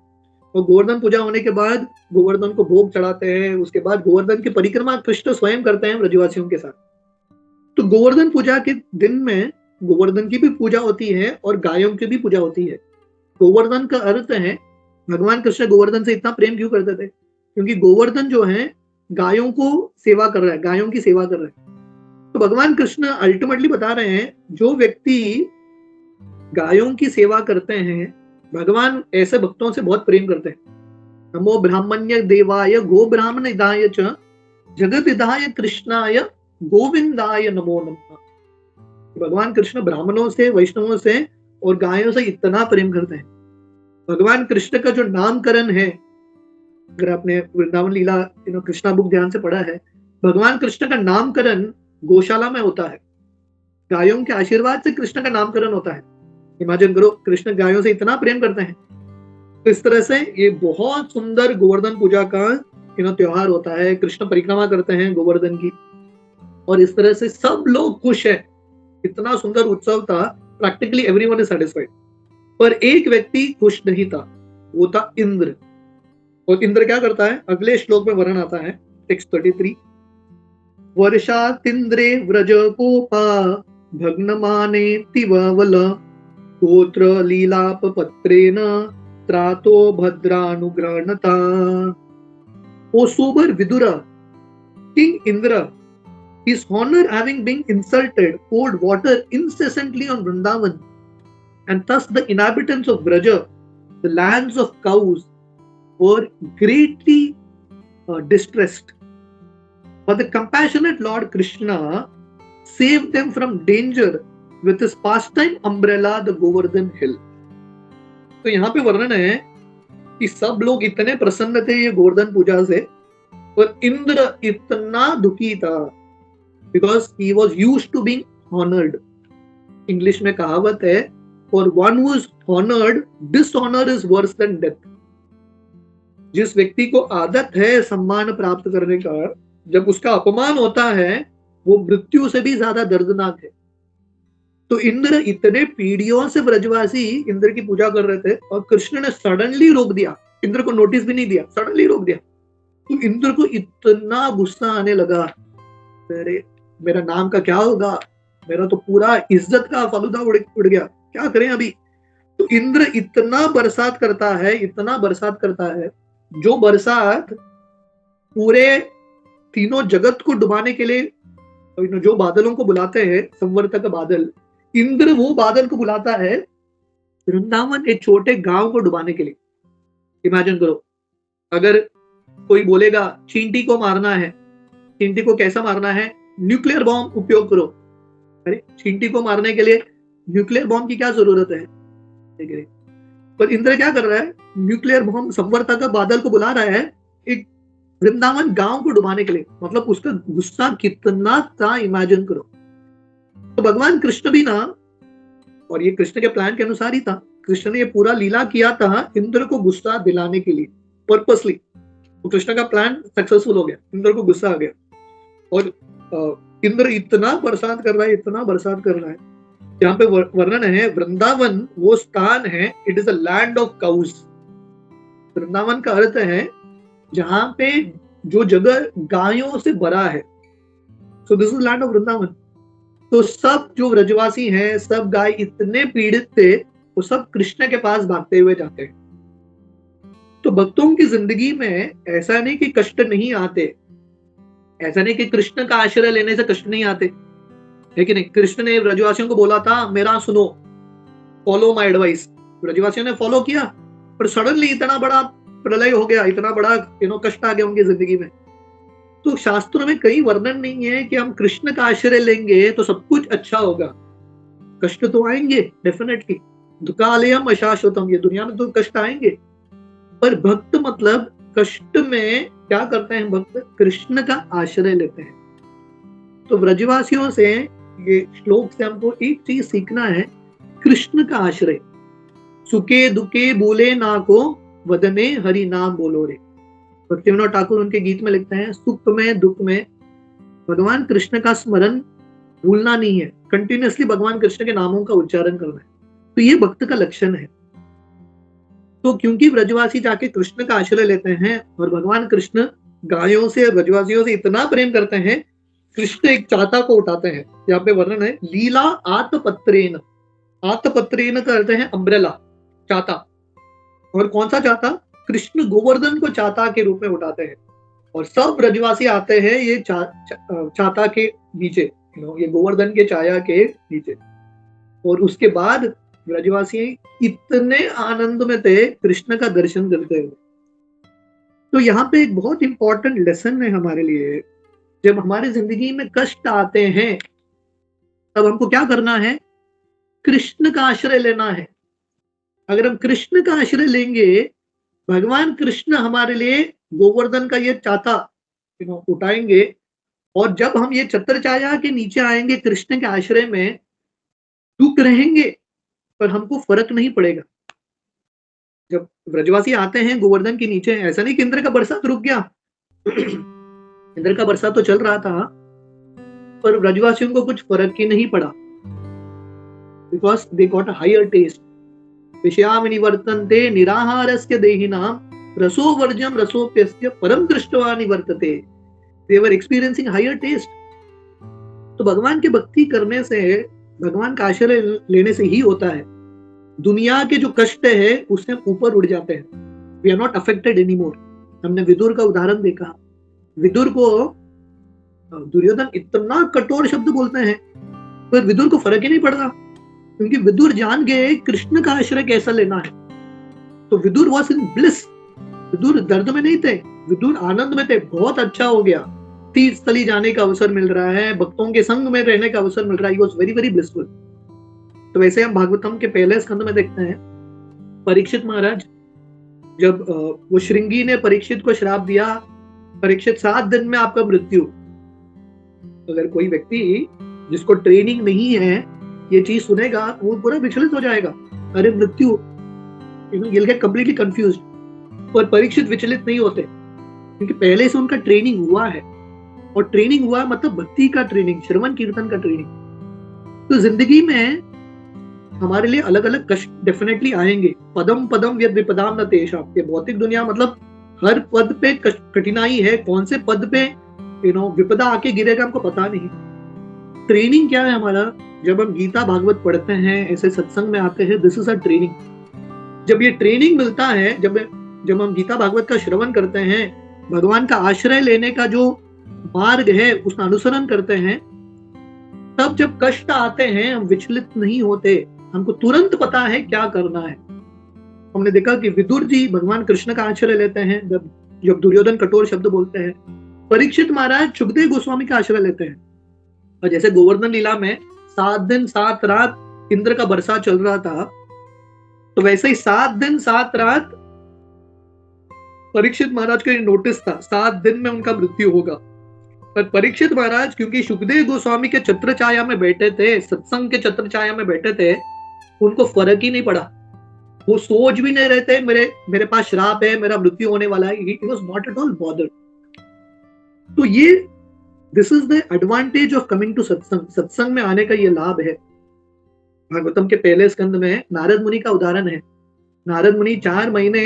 और गोवर्धन पूजा होने के बाद गोवर्धन को भोग चढ़ाते हैं। उसके बाद गोवर्धन की परिक्रमा कृष्ण स्वयं करते हैं ब्रजवासियों के साथ। तो गोवर्धन पूजा के दिन में गोवर्धन की भी पूजा होती है और गायों की भी पूजा होती है। गोवर्धन का अर्थ है, भगवान कृष्ण गोवर्धन से इतना प्रेम क्यों करते थे? क्योंकि गोवर्धन जो है गायों को सेवा कर रहा है, गायों की सेवा कर रहा है। तो भगवान कृष्ण अल्टीमेटली बता रहे हैं, जो व्यक्ति गायों की सेवा करते हैं, भगवान ऐसे भक्तों से बहुत प्रेम करते हैं। नमो ब्राह्मण्य देवाय गो ब्राह्मण हिताय च जगत हिताय कृष्णाय गोविंदाय नमो नमः। भगवान कृष्ण ब्राह्मणों से, वैष्णवों से और गायों से इतना प्रेम करते हैं। भगवान कृष्ण का जो नामकरण है, अगर आपने वृंदावन लीला कृष्णा बुक ध्यान से पढ़ा है, भगवान कृष्ण का नामकरण गौशाला में होता है। गायों के आशीर्वाद से कृष्ण का नामकरण होता है। इमेजिन करो, कृष्ण गायों से इतना प्रेम करते हैं। तो इस तरह से ये बहुत सुंदर गोवर्धन पूजा का त्योहार होता है। कृष्ण परिक्रमा करते हैं गोवर्धन की, और इस तरह से सब लोग खुश है। इतना सुंदर उत्सव था, प्रैक्टिकली एवरीवन इज सेटिस्फाइड। पर एक व्यक्ति खुश नहीं था, वो था इंद्र। और इंद्र क्या करता है, अगले श्लोक में वर्णन आता है, टेक्स्ट 33। वर्षातिन्द्रे व्रज कोपा भग्नमाने तिववल गोत्र लीलाप पत्रेन त्रातो भद्रानुग्रहणता। O sober Vidura, King Indra, his honor having been insulted, poured water incessantly on Vrindavan, and thus the inhabitants of Vraja, the lands of cows, were greatly distressed. But the compassionate Lord Krishna saved them from danger with his pastime umbrella, the Govardhan hill. तो यहाँ पे वर्णन है कि सब लोग इतने प्रसन्न थे ये गोवर्धन पूजा से, और इंद्र इतना दुखी था, because he was used to being honoured. English में कहावत है, for one who is honoured dishonour is worse than death. जिस व्यक्ति को आदत है सम्मान प्राप्त करने का, जब उसका अपमान होता है वो मृत्यु से भी ज्यादा दर्दनाक है। तो इंद्र इतने पीढ़ियों से ब्रजवासी इंद्र की पूजा कर रहे थे, और कृष्ण ने सडनली रोक दिया। इंद्र को नोटिस भी नहीं दिया, सडनली रोक दिया। तो इंद्र को इतना गुस्सा आने लगा, अरे मेरा नाम का क्या होगा, मेरा तो पूरा इज्जत का फालूदा उड़ गया, क्या करें अभी। तो इंद्र इतना बरसात करता है, इतना बरसात करता है, जो बरसात पूरे तीनों जगत को डुबाने के लिए जो बादलों को बुलाते हैं संवर्तक बादल, इंद्र वो बादल को बुलाता है वृंदावन एक छोटे गांव को डुबाने के लिए। इमेजिन करो, अगर कोई बोलेगा चींटी को मारना है, चींटी को कैसा मारना है, न्यूक्लियर बॉम्ब उपयोग करो। अरे चींटी को मारने के लिए न्यूक्लियर बॉम्ब की क्या जरूरत है। पर इंद्र क्या कर रहा है, न्यूक्लियर बॉम्ब संवर्तक बादल को बुला रहा है एक वृंदावन गांव को डुबाने के लिए। मतलब उसका गुस्सा कितना था, इमेजिन करो। तो भगवान कृष्ण भी ना, और ये कृष्ण के प्लान के अनुसार ही था, कृष्ण ने ये पूरा लीला किया था इंद्र को गुस्सा दिलाने के लिए, पर्पसली। तो कृष्ण का प्लान सक्सेसफुल हो गया, इंद्र को गुस्सा आ गया, और इंद्र इतना बरसात कर रहा है, इतना बरसात कर रहा है। यहाँ पे वर्णन है, वृंदावन वो स्थान है, it is a land of cows. Vrindavan का अर्थ है जहां पे जो जगह गायों से भरा है, so this is land of Vrindavan. तो सब जो व्रजवासी हैं, सब गाय इतने पीड़ित थे, वो सब कृष्ण के पास भागते हुए जाते हैं। तो भक्तों की जिंदगी में ऐसा नहीं कि कष्ट नहीं आते, ऐसा नहीं कि कृष्ण का आश्रय लेने से कष्ट नहीं आते, लेकिन कृष्ण ने व्रजवासियों को बोला था, मेरा सुनो, फॉलो माय एडवाइस। व्रजवासियों ने फॉलो किया, पर सडनली इतना बड़ा प्रलय हो गया, इतना बड़ा कष्ट आ गया उनकी जिंदगी में। तो शास्त्रों में कहीं वर्णन नहीं है कि हम कृष्ण का आश्रय लेंगे तो सब कुछ अच्छा होगा। कष्ट तो आएंगे डेफिनेटली, दुखालयम अशाश्वतम, ये दुनिया में तो कष्ट आएंगे, पर भक्त मतलब कष्ट में क्या करते हैं, भक्त कृष्ण का आश्रय लेते हैं। तो व्रजवासियों से ये श्लोक से हमको एक चीज सीखना है, कृष्ण का आश्रय। सुखे दुखे बोले ना को वदने हरि नाम बोलो रे। भक्तिविनोद ठाकुर उनके गीत में लिखते हैं, सुख में दुख में भगवान कृष्ण का स्मरण भूलना नहीं है, कंटिन्यूअसली भगवान कृष्ण के नामों का उच्चारण करना है। तो ये भक्त का लक्षण है। तो क्योंकि व्रजवासी जाके कृष्ण का आश्रय लेते हैं, और भगवान कृष्ण गायों से, व्रजवासियों से इतना प्रेम करते हैं, कृष्ण एक चाता को उठाते हैं। यहाँ पे वर्णन है, लीला आतपत्रेन। आतपत्रेन का अर्थ है अम्ब्रेला, चाता। और कौन सा चाता, कृष्ण गोवर्धन को चाता के रूप में उठाते हैं, और सब ब्रजवासी आते हैं ये चाता के नीचे, ये गोवर्धन के छाया के नीचे। और उसके बाद ब्रजवासी इतने आनंद में थे कृष्ण का दर्शन करते हुए। तो यहाँ पे एक बहुत इंपॉर्टेंट लेसन है हमारे लिए, जब हमारी जिंदगी में कष्ट आते हैं तब हमको क्या करना है, कृष्ण का आश्रय लेना है। अगर हम कृष्ण का आश्रय लेंगे, भगवान कृष्ण हमारे लिए गोवर्धन का ये चाता उठाएंगे, और जब हम ये छत्र छाया के नीचे आएंगे कृष्ण के आश्रय में, दुख रहेंगे पर हमको फर्क नहीं पड़ेगा। जब ब्रजवासी आते हैं गोवर्धन के नीचे, ऐसा नहीं कि इंद्र का बरसात रुक गया इंद्र का बरसात तो चल रहा था, पर ब्रजवासियों को कुछ फर्क ही नहीं पड़ा, because they got a higher taste. विषयामि वर्तन्ते निराहारस्य देहिनां रसो वर्ज्यम रसोप्यस्य परम दृष्ट्वा निवर्तते। They were experiencing higher taste. तो भगवान की भक्ति करने से, भगवान का आश्रय लेने से ही होता है। दुनिया के जो कष्ट है उससे हम ऊपर उड़ जाते हैं। We are not affected anymore. हमने विदुर का उदाहरण देखा। विदुर को दुर्योधन इतना कठोर शब्द बोलते हैं, पर विदुर को फर्क ही नहीं पड़ रहा, क्योंकि विदुर जान गए कृष्ण का आश्रय कैसा लेना है। तो Vidura was in bliss. Vidura दर्द में नहीं थे, विदुर आनंद में थे। बहुत अच्छा हो गया, तीर्थ स्थली जाने का अवसर मिल रहा है, भक्तों के संग में रहने का अवसर मिल रहा है। He was very very blissful. तो वैसे हम भागवतम के पहले स्कंद में देखते हैं, परीक्षित महाराज, जब वो श्रृंगी ने परीक्षित को श्राप दिया, परीक्षित 7 दिन में आपका मृत्यु। अगर कोई व्यक्ति जिसको ट्रेनिंग नहीं है ये चीज सुनेगा, वो पूरा विचलित हो जाएगा। अरे मृत्यु, you'll get completely confused। पर परीक्षित विचलित नहीं होते, क्योंकि पहले से उनका ट्रेनिंग हुआ है। और ट्रेनिंग हुआ मतलब भक्ति का ट्रेनिंग, श्रवण कीर्तन का ट्रेनिंग। तो जिंदगी में हमारे लिए अलग अलग कष्ट डेफिनेटली आएंगे। पदम पदम यद विपदाम न तेषाम। ये भौतिक दुनिया मतलब हर पद पे कठिनाई है। कौन से पद पे विपदा आके गिरेगा हमको पता नहीं। ट्रेनिंग क्या है हमारा? जब हम गीता भागवत पढ़ते हैं, ऐसे सत्संग में आते हैं, दिस इज अ ट्रेनिंग। जब ये ट्रेनिंग मिलता है, जब हम गीता भागवत का श्रवण करते हैं, भगवान का आश्रय लेने का जो मार्ग है उसका अनुसरण करते हैं, तब जब कष्ट आते हैं हम विचलित नहीं होते। हमको तुरंत पता है क्या करना है। हमने देखा कि विदुर जी भगवान कृष्ण का आश्रय लेते हैं जब दुर्योधन कठोर शब्द बोलते हैं। परीक्षित महाराज सुखदेव गोस्वामी का आश्रय लेते हैं। और जैसे गोवर्धन लीला में 7 दिन 7 रात इंद्र का बरसात चल रहा था, तो वैसे ही 7 दिन 7 रात परीक्षित महाराज का नोटिस था, 7 दिन में उनका मृत्यु होगा। पर परीक्षित महाराज क्योंकि सुखदेव गोस्वामी के छत्र छाया में बैठे थे, सत्संग के छत्र छाया में बैठे थे, उनको फर्क ही नहीं पड़ा। वो सोच भी नहीं रहे थे मेरे पास श्राप है, मेरा मृत्यु होने वाला है। He was not at all bothered। तो ये this is the advantage of coming to satsang. Satsang में आने का ये लाभ है। भागवतम के पहले स्कंद में नारद मुनि का उदाहरण है। नारद मुनि 4 महीने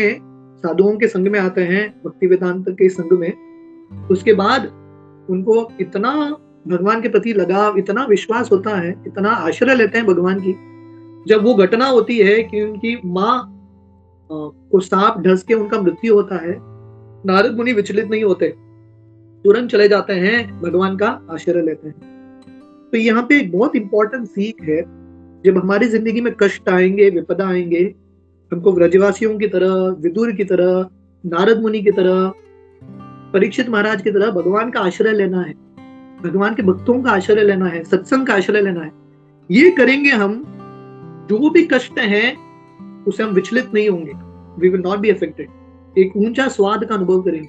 साधुओं के संग में आते हैं, भक्ति वेदांत के संग में। उसके बाद उनको इतना भगवान के प्रति लगाव, इतना विश्वास होता है, इतना आश्रय लेते हैं भगवान की। जब वो घटना होती है कि उनकी माँ को सांप ढस के उनका मृत्यु होता है, नारद मुनि विचलित नहीं होते, तुरंत चले जाते हैं, भगवान का आश्रय लेते हैं। तो यहाँ पे एक बहुत इंपॉर्टेंट सीख है। जब हमारी जिंदगी में कष्ट आएंगे, विपदा आएंगे, हमको व्रजवासियों की तरह, विदुर की तरह, नारद मुनि की तरह, परीक्षित महाराज की तरह भगवान का आश्रय लेना है, भगवान के भक्तों का आश्रय लेना है, सत्संग का आश्रय लेना है। ये करेंगे हम, जो भी कष्ट है उसे हम विचलित नहीं होंगे। We will not be affected. एक ऊंचा स्वाद का अनुभव करेंगे।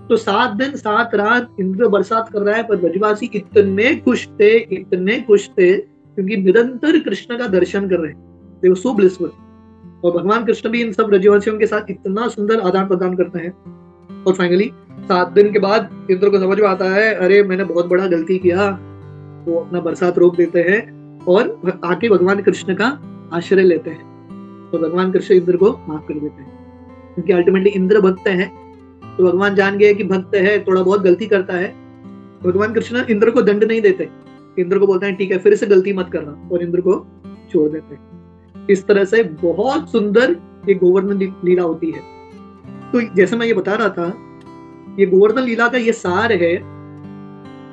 तो 7 दिन 7 रात इंद्र बरसात कर रहा है, पर ब्रजवासी इतने खुश थे, क्योंकि निरंतर कृष्ण का दर्शन कर रहे हैं। They were so blissful। और भगवान कृष्ण भी इन सब ब्रजवासियों के साथ इतना सुंदर आदान प्रदान करते हैं। और फाइनली 7 दिन के बाद इंद्र को समझ में आता है, अरे मैंने बहुत बड़ा गलती किया। वो अपना बरसात रोक देते हैं और आके भगवान कृष्ण का आश्रय लेते हैं। तो भगवान कृष्ण इंद्र को माफ कर देते हैं, क्योंकि अल्टीमेटली इंद्र भक्त है। तो भगवान जान गए कि भक्त है, थोड़ा बहुत गलती करता है। भगवान कृष्ण इंद्र को दंड नहीं देते, इंद्र को बोलते हैं ठीक है फिर से गलती मत करना, और इंद्र को छोड़ देते हैं। इस तरह से बहुत सुंदर ये गोवर्धन लीला होती है। तो जैसे मैं ये बता रहा था, ये गोवर्धन लीला का ये सार है।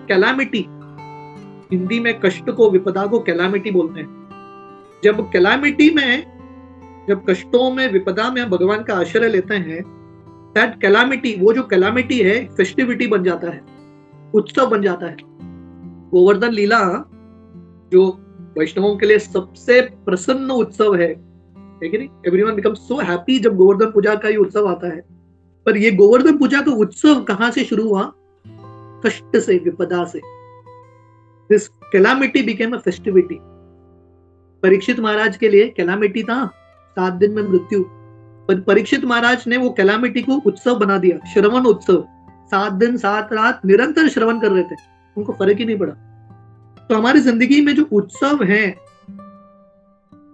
कैलामिटी, हिंदी में कष्ट को, विपदा को कैलामिटी बोलते हैं। जब कैलामिटी में, जब कष्टों में, विपदा में भगवान का आश्रय लेते हैं, दैट कैलामिटी, वो जो कैलामिटी है फेस्टिविटी बन जाता है, उत्सव बन जाता है। गोवर्धन लीला जो वैष्णवों के लिए सबसे प्रसन्न उत्सव है, है कि नहीं? एवरीवन बिकम्स सो हैप्पी जब गोवर्धन पूजा का ये उत्सव आता है। पर ये गोवर्धन पूजा का उत्सव कहां से शुरू हुआ? कष्ट से, विपदा से। This calamity became a festivity. Parikshit Maharaj के लिए कैलामिटी था 7 दिन में मृत्यु, पर परीक्षित महाराज ने वो कैलामिटी को उत्सव बना दिया, श्रवण उत्सव। 7 दिन 7 रात निरंतर श्रवण कर रहे थे, उनको फर्क ही नहीं पड़ा। तो हमारी जिंदगी में जो उत्सव है,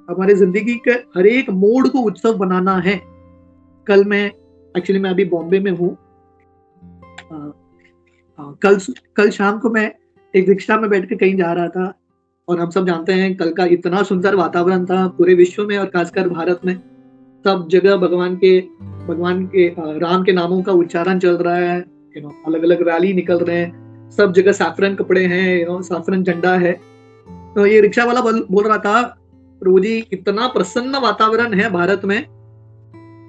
हमारे जिंदगी के हर एक मोड को उत्सव बनाना है। कल मैं अभी बॉम्बे में हूँ। कल शाम को मैं एक रिक्शा में बैठ के कहीं जा रहा था, और हम सब जानते हैं कल का इतना सुंदर वातावरण था पूरे विश्व में और खासकर भारत में। सब जगह भगवान के राम के नामों का उच्चारण चल रहा है। अलग अलग रैली निकल रहे हैं, सब जगह सैफरन कपड़े हैं, सैफरन झंडा है। तो ये रिक्शा वाला बोल रहा था, प्रभु जी इतना प्रसन्न वातावरण है भारत में,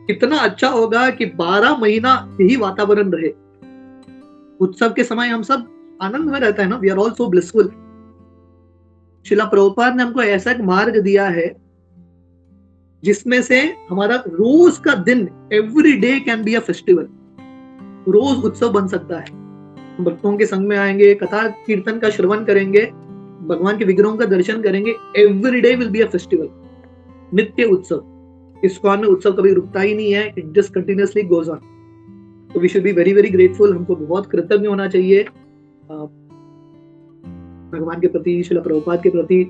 इतना अच्छा होगा कि 12 महीना यही वातावरण रहे। उत्सव के समय हम सब आनंद में रहते हैं ना, we are all so blissful. Srila Prabhupada ने हमको ऐसा एक मार्ग दिया है जिसमें से हमारा रोज का दिन, every day can be a festival, रोज उत्सव बन सकता है। भक्तों के संग में आएंगे, कथा कीर्तन का श्रवण करेंगे, भगवान के विग्रहों का दर्शन करेंगे, every day will be a festival, नित्य उत्सव। इस्कॉन में उत्सव कभी रुकता ही नहीं है, it just continuously goes on. तो we should be very very grateful. हमको बहुत कृतज्ञ होना चाहिए भगवान के प्रति, शिला प्रभुपाद के प्रति।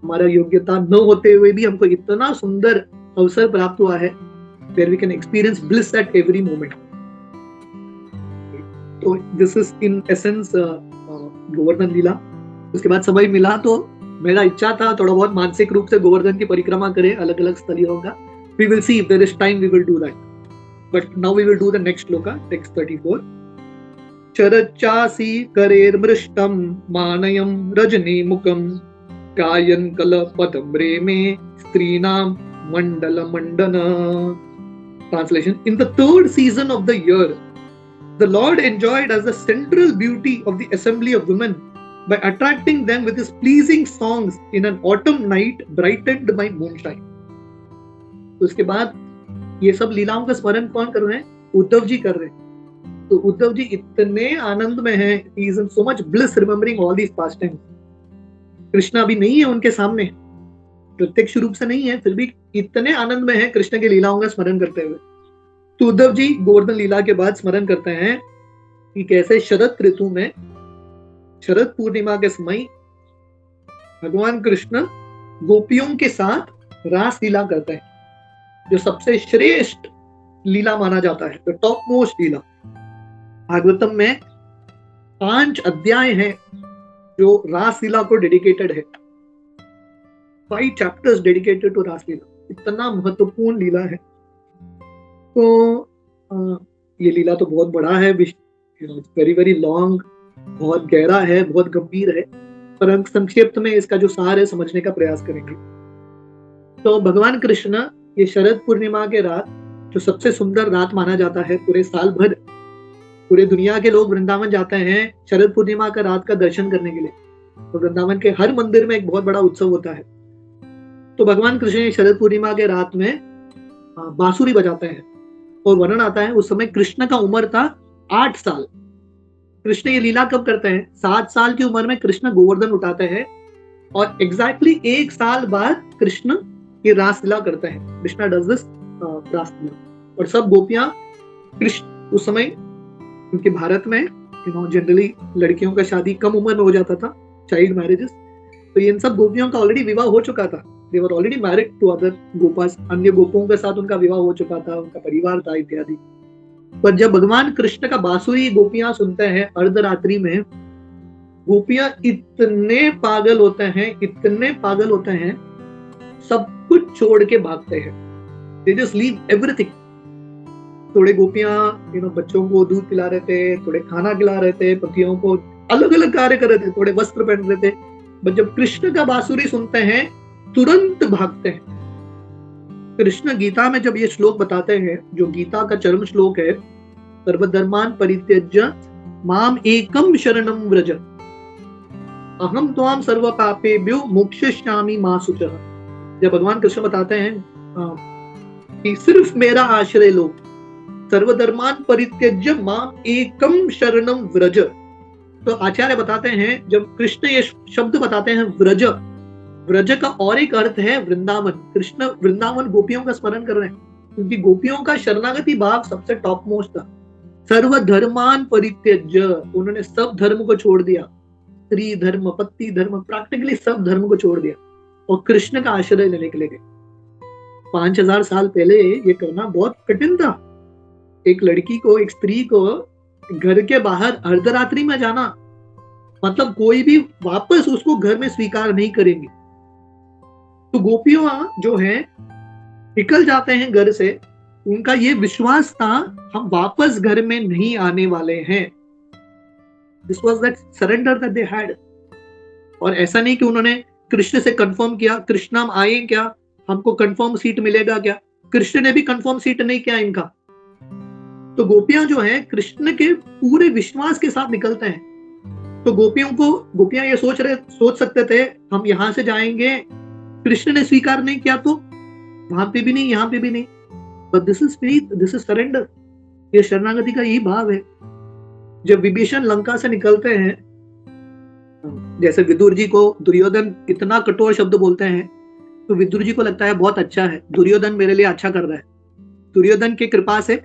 हमारा योग्यता न होते हुए भी हमको इतना सुंदर अवसर प्राप्त हुआ है, where we can experience bliss at every moment. तो this is in essence Govardhan लीला। उसके बाद समय मिला तो मेरा इच्छा था थोड़ा बहुत मानसिक रूप से गोवर्धन की परिक्रमा करें, अलग अलग स्थलियों का। We will see if there is time, we will do that. But now we will do the next shloka, text 34. चरचासी करेर्मृष्टं मानयं Rajni मुखं गायन कल पदम्रे में स्त्रीणां मंडल मंडन। Translation: In the 3rd season of the year, the Lord enjoyed as the central beauty of the assembly of women by attracting them with his pleasing songs in an autumn night brightened by moonshine. तो उसके बाद ये सब लीलाओं का स्मरण कौन कर रहे हैं? उद्धव जी कर रहे हैं। तो उद्धव जी इतने आनंद में हैं, he is in so much bliss remembering all these pastimes. Krishna अभी नहीं है उनके सामने, प्रत्यक्ष रूप से नहीं है, फिर भी इतने आनंद में है कृष्ण की लीलाओं का स्मरण करते हुए। तो उद्धव जी गोवर्धन लीला के बाद स्मरण करते हैं कि कैसे शरद ऋतु में, शरद पूर्णिमा के समय भगवान कृष्ण गोपियों के साथ रास लीला करते हैं, जो सबसे श्रेष्ठ लीला माना जाता है, द टॉप मोस्ट लीला। भागवतम में 5 अध्याय हैं जो रास लीला को डेडिकेटेड है। 5 चैप्टर्स डेडिकेटेड टू रास लीला। इतना महत्वपूर्ण लीला है। तो ये लीला तो बहुत बड़ा है, वेरी वेरी लॉन्ग, बहुत गहरा है, बहुत गंभीर है, पर हम संक्षिप्त में इसका जो सार है समझने का प्रयास करेंगे। तो भगवान कृष्ण ये शरद पूर्णिमा के रात, जो सबसे सुंदर रात माना जाता है पूरे साल भर, पूरे दुनिया के लोग वृंदावन जाते हैं शरद पूर्णिमा का रात का दर्शन करने के लिए। तो वृंदावन के हर मंदिर में एक बहुत बड़ा उत्सव होता है। तो भगवान कृष्ण शरद पूर्णिमा के रात में बांसुरी बजाते हैं, और वर्णन आता है उस समय कृष्ण का उम्र था 8 साल। कृष्ण ये लीला कब करते हैं? 7 साल की उम्र में कृष्ण गोवर्धन उठाते हैं, और एग्जैक्टली 1 साल बाद कृष्ण ये रास लीला करते हैं। कृष्णा डज दिस रास लीला, और सब गोपियां कृष्ण उस समय, क्योंकि भारत में जनरली लड़कियों का शादी कम उम्र में हो जाता था, चाइल्ड मैरिजेस, तो इन सब गोपियों का ऑलरेडी विवाह हो चुका था। They were already married to other gopas, अन्य गोपों के साथ उनका विवाह हो चुका था, उनका परिवार था इत्यादि। पर जब भगवान कृष्ण का बांसुरी गोपियां सुनते हैं अर्धरात्रि में, गोपियां इतने पागल होते हैं, इतने पागल होते हैं, सब कुछ छोड़ के भागते हैं। They just leave everything. थोड़े गोपियां बच्चों को दूध पिला रहे थे, थोड़े खाना खिला रहे थे, पतियों को अलग अलग कार्य कर रहे थे, थोड़े वस्त्र पहन रहे थे, बट जब कृष्ण का बांसुरी सुनते हैं तुरंत भागते हैं। कृष्ण गीता में जब ये श्लोक बताते हैं, जो गीता का चरम श्लोक है, सर्वधर्मान् परित्यज्य माम एकम शरणं व्रज अहम त्वाम सर्व पापेभ्यो मोक्षयिष्यामि मा शुचः। जब भगवान कृष्ण बताते हैं कि सिर्फ मेरा आश्रय लो, सर्वधर्मान परित्यज्य माम एकम शरणम व्रज। तो आचार्य बताते हैं, जब कृष्ण ये शब्द बताते हैं व्रज, व्रज का और एक अर्थ है वृंदावन। कृष्ण वृंदावन गोपियों का स्मरण कर रहे हैं, क्योंकि गोपियों का शरणागति भाव सबसे टॉप मोस्ट था। सर्वधर्मान परित्यज्य, उन्होंने सब धर्म को छोड़ दिया, स्त्री धर्म, पति धर्म, प्रैक्टिकली सब धर्म को छोड़ दिया और कृष्ण का आश्रय लेने के लिए गए। 5000 साल पहले ये करना बहुत कठिन था। एक लड़की को, एक स्त्री को घर के बाहर अर्धरात्रि में जाना, मतलब कोई भी वापस उसको घर में स्वीकार नहीं करेंगे। तो गोपियों जो है निकल जाते हैं घर से, उनका ये विश्वास था हम वापस घर में नहीं आने वाले हैं। This was that surrender that they had. और ऐसा नहीं कि उन्होंने कृष्ण से कंफर्म किया, कृष्ण हम आए क्या, हमको कंफर्म सीट मिलेगा क्या। कृष्ण ने भी कंफर्म सीट नहीं किया इनका। तो गोपियां जो है कृष्ण के पूरे विश्वास के साथ निकलते हैं। तो गोपियां ये सोच सकते थे हम यहां से जाएंगे, कृष्ण ने स्वीकार नहीं किया तो वहां पे भी नहीं, यहाँ पे भी नहीं। But this is faith, this is surrender. ये शरणागति का यही भाव है। जब विभीषण लंका से निकलते हैं, जैसे विदुर जी को दुर्योधन इतना कठोर शब्द बोलते हैं, तो विदुर जी को लगता है बहुत अच्छा है, दुर्योधन मेरे लिए अच्छा कर रहा है, दुर्योधन की कृपा से,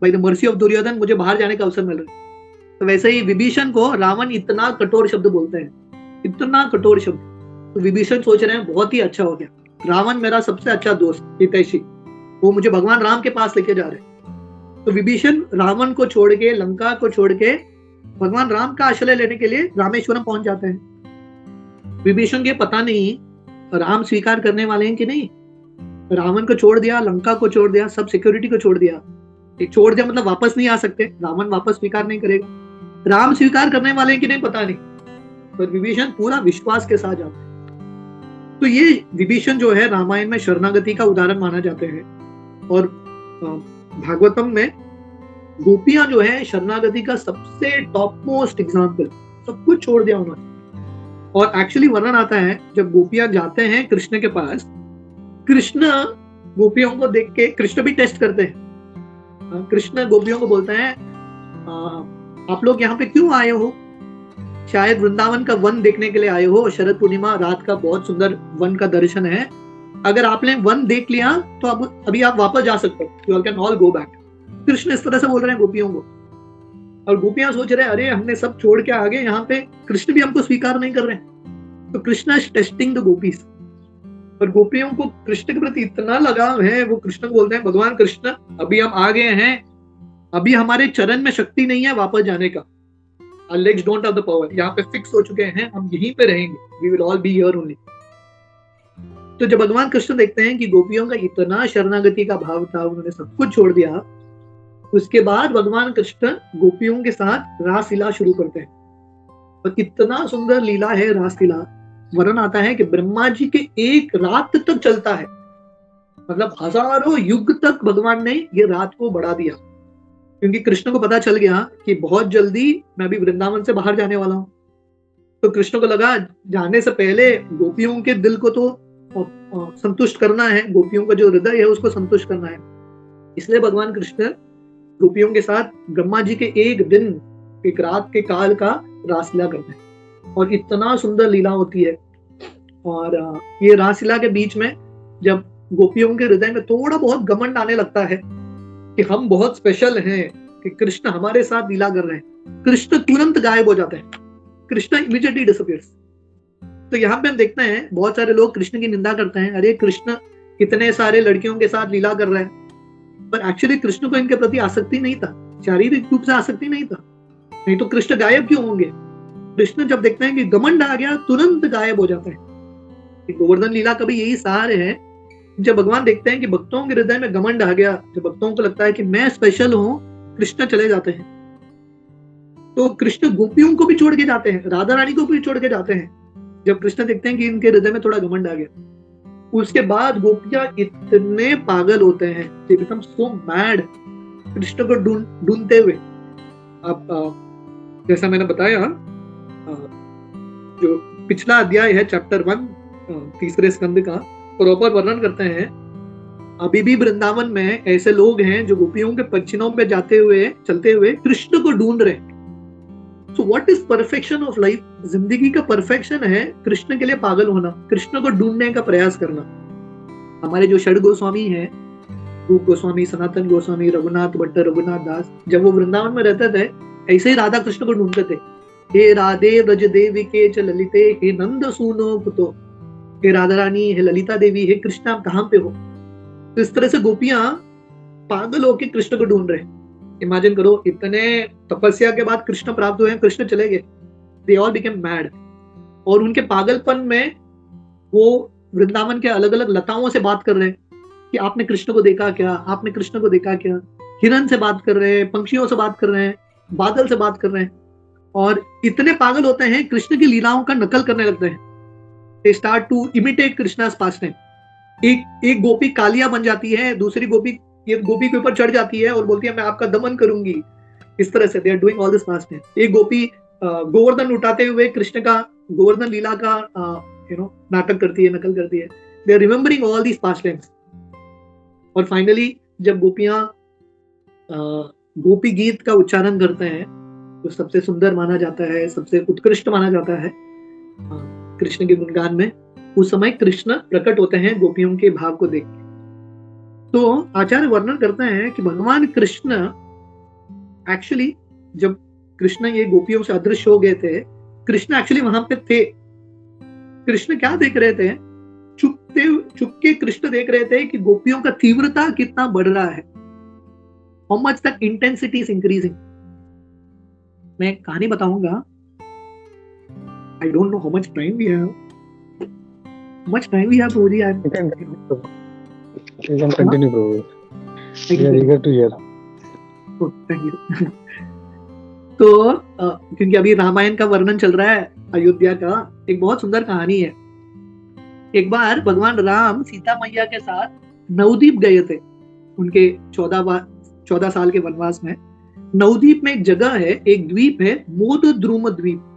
by the mercy of Duryodhana मुझे बाहर जाने का अवसर मिल रहा है। तो वैसे ही विभीषण को रावण इतना कठोर शब्द बोलते हैं, इतना कठोर शब्द। तो विभीषण सोच रहे हैं बहुत ही अच्छा हो गया, रावण मेरा सबसे अच्छा दोस्त हितैषी, वो मुझे भगवान राम के पास लेके जा रहे हैं। तो विभीषण रावण को छोड़ के, लंका को छोड़ के भगवान राम का आश्रय लेने के लिए रामेश्वरम पहुंच जाते हैं। विभीषण के पता नहीं राम स्वीकार करने वाले हैं कि नहीं। रावण को छोड़ दिया, लंका को छोड़ दिया, सब सिक्योरिटी को छोड़ दिया। छोड़ दिया मतलब वापस नहीं आ सकते, रावण वापस स्वीकार नहीं करेगा। राम स्वीकार करने वाले हैं कि नहीं पता नहीं, पर विभीषण पूरा विश्वास के साथ जाते हैं। तो ये विभीषण जो है रामायण में शरणागति का उदाहरण माना जाते हैं। और भागवतम में गोपियां जो है शरणागति का सबसे टॉप मोस्ट एग्जाम्पल, सब कुछ छोड़ दिया उन्होंने। और एक्चुअली वर्णन आता है जब गोपियां जाते हैं कृष्ण के पास, कृष्ण गोपियों को देख के, कृष्ण भी टेस्ट करते हैं। कृष्ण गोपियों को बोलते हैं आप लोग यहाँ पे क्यों आए हो, शायद वृंदावन का वन देखने के लिए आए हो, शरद पूर्णिमा रात का बहुत सुंदर वन का दर्शन है, अगर आपने वन देख लिया तो अब अभी आप वापस जा सकते हो, you can all go back. Krishna इस तरह से बोल रहे हैं गोपियों को। और गोपियां सोच रहे हैं अरे हमने सब छोड़ के आ गए, यहाँ पे कृष्ण भी हमको स्वीकार नहीं कर रहे हैं। तो Krishna is testing the gopis. और गोपियों को कृष्ण के प्रति इतना लगाव है, वो कृष्ण को बोलते हैं भगवान कृष्ण अभी हम आ गए हैं, अभी हमारे चरण में शक्ति नहीं है वापस जाने का, our legs don't have the power, यहाँ पे फिक्स हो चुके हैं, हम यहीं पे रहेंगे, we will all be here only। तो जब भगवान कृष्ण देखते हैं कि गोपियों का इतना शरणागति का भाव था, उन्होंने सब कुछ छोड़ दिया, उसके बाद भगवान कृष्ण गोपियों के साथ रासलीला शुरू करते हैं। और कितना सुंदर लीला है रासलीला। वर्णन आता है कि ब्रह्मा जी के एक रात तक चलता है, मतलब हजारों युग तक भगवान ने ये रात को बढ़ा दिया, क्योंकि कृष्ण को पता चल गया कि बहुत जल्दी मैं भी वृंदावन से बाहर जाने वाला हूँ। तो कृष्ण को लगा जाने से पहले गोपियों के दिल को तो संतुष्ट करना है, गोपियों का जो हृदय है उसको संतुष्ट करना है। इसलिए भगवान कृष्ण गोपियों के साथ ब्रह्मा जी के एक दिन, एक रात के काल का रासलीला करते हैं। और इतना सुंदर लीला होती है। और ये रासलीला के बीच में जब गोपियों के हृदय में थोड़ा बहुत घमंड आने लगता है कि हम बहुत स्पेशल हैं, कि कृष्ण हमारे साथ लीला कर रहे हैं, कृष्ण तुरंत गायब हो जाते हैं, कृष्ण इमीडिएटली डिसअपीयर्स। तो यहाँ पे हम देखते हैं बहुत सारे लोग कृष्ण की निंदा करते हैं, अरे कृष्ण कितने सारे लड़कियों के साथ लीला कर रहे हैं, पर एक्चुअली कृष्ण को इनके प्रति आसक्ति नहीं था, शारीरिक रूप से आसक्ति नहीं था, नहीं तो कृष्ण गायब क्यों होंगे। कृष्ण जब देखते हैं कि घमंड आ गया तुरंत गायब हो जाते हैं। गोवर्धन लीला का भी यही सार है। जब भगवान देखते हैं कि भक्तों के हृदय में घमंड आ गया, जब भक्तों को लगता है कि मैं स्पेशल हूं, कृष्ण चले जाते हैं। तो कृष्ण गोपियों को भी छोड़ के जाते हैं, राधा रानी को भी छोड़ के जाते हैं, जब कृष्ण देखते हैं कि इनके हृदय में थोड़ा घमंड आ गया। उसके बाद गोपियां इतने पागल होते हैं, they become so mad, Krishna को ढूंढते हुए। अब जैसा मैंने बताया, जो पिछला अध्याय है चैप्टर 1 तीसरे स्कंद का, प्रॉपर वर्णन करते हैं अभी भी वृंदावन में ऐसे लोग हैं जो गोपियों के पक्षिणों पे जाते हुए चलते हुए कृष्ण को ढूंढ रहे हैं। So what is perfection of life? जिंदगी का परफेक्शन है कृष्ण के लिए पागल होना, कृष्ण को ढूंढने का प्रयास करना। हमारे जो षड गोस्वामी हैं, रूप गोस्वामी, सनातन गोस्वामी, रघुनाथ भट्ट, रघुनाथ दास, जब वो वृंदावन में रहते थे ऐसे ही राधा कृष्ण को ढूंढते थे। हे राधे व्रज देवी के च ललिते, हे नंद सूनो कुतो, हे राधा रानी, हे ललिता देवी, हे कृष्ण आप कहाँ पे हो? तो इस तरह से गोपियां पागल होकर कृष्ण को ढूंढ रहे हैं। इमेजिन करो, इतने तपस्या के बाद कृष्ण प्राप्त हुए, कृष्ण चले गए, दे ऑल बिकेम मैड। और उनके पागलपन में वो वृंदावन के अलग अलग लताओं से बात कर रहे हैं कि आपने कृष्ण को देखा क्या, आपने कृष्ण को देखा क्या। हिरन से बात कर रहे हैं, पंक्षियों से बात कर रहे हैं, बादल से बात कर रहे हैं, और इतने पागल होते हैं कृष्ण की लीलाओं का नकल करने लगते हैं। They start to imitate Krishna's past time. एक गोपी कालिया बन जाती है, दूसरी गोपी ये गोपी के ऊपर चढ़ जाती है और बोलती है मैं आपका दमन करूंगी। इस तरह से they are doing all this past time. एक गोपी गोवर्धन उठाते हुए कृष्ण का गोवर्धन लीला का नाटक करती है, नकल करती है। They are remembering all these past times. और फाइनली जब गोपियां गोपी गीत का उच्चारण करते हैं जो सबसे सुंदर माना जाता है, सबसे उत्कृष्ट माना जाता है कृष्ण के गुणगान में, उस समय कृष्ण प्रकट होते हैं गोपियों के भाव को देख के। तो आचार्य वर्णन करते हैं कि भगवान कृष्ण एक्चुअली जब कृष्ण ये गोपियों से अदृश्य हो गए थे, कृष्ण एक्चुअली वहां पे थे। कृष्ण क्या देख रहे थे? चुपके कृष्ण देख रहे थे कि गोपियों का तीव्रता कितना बढ़ रहा है, how much the intensity is increasing. मैं कहानी बताऊंगा। I don't know how much time we have. Much time we have, Prabhuji? You can continue, Prabhu. We are eager to hear. Oh, thank you. तो क्योंकि अभी रामायण का वर्णन चल रहा है, अयोध्या का, एक बहुत सुंदर कहानी है। एक बार भगवान राम सीता मैया के साथ नवद्वीप गए थे, उनके 14 साल के वनवास में। नवद्वीप में एक जगह है, एक द्वीप है, मोदद्रुम द्वीप।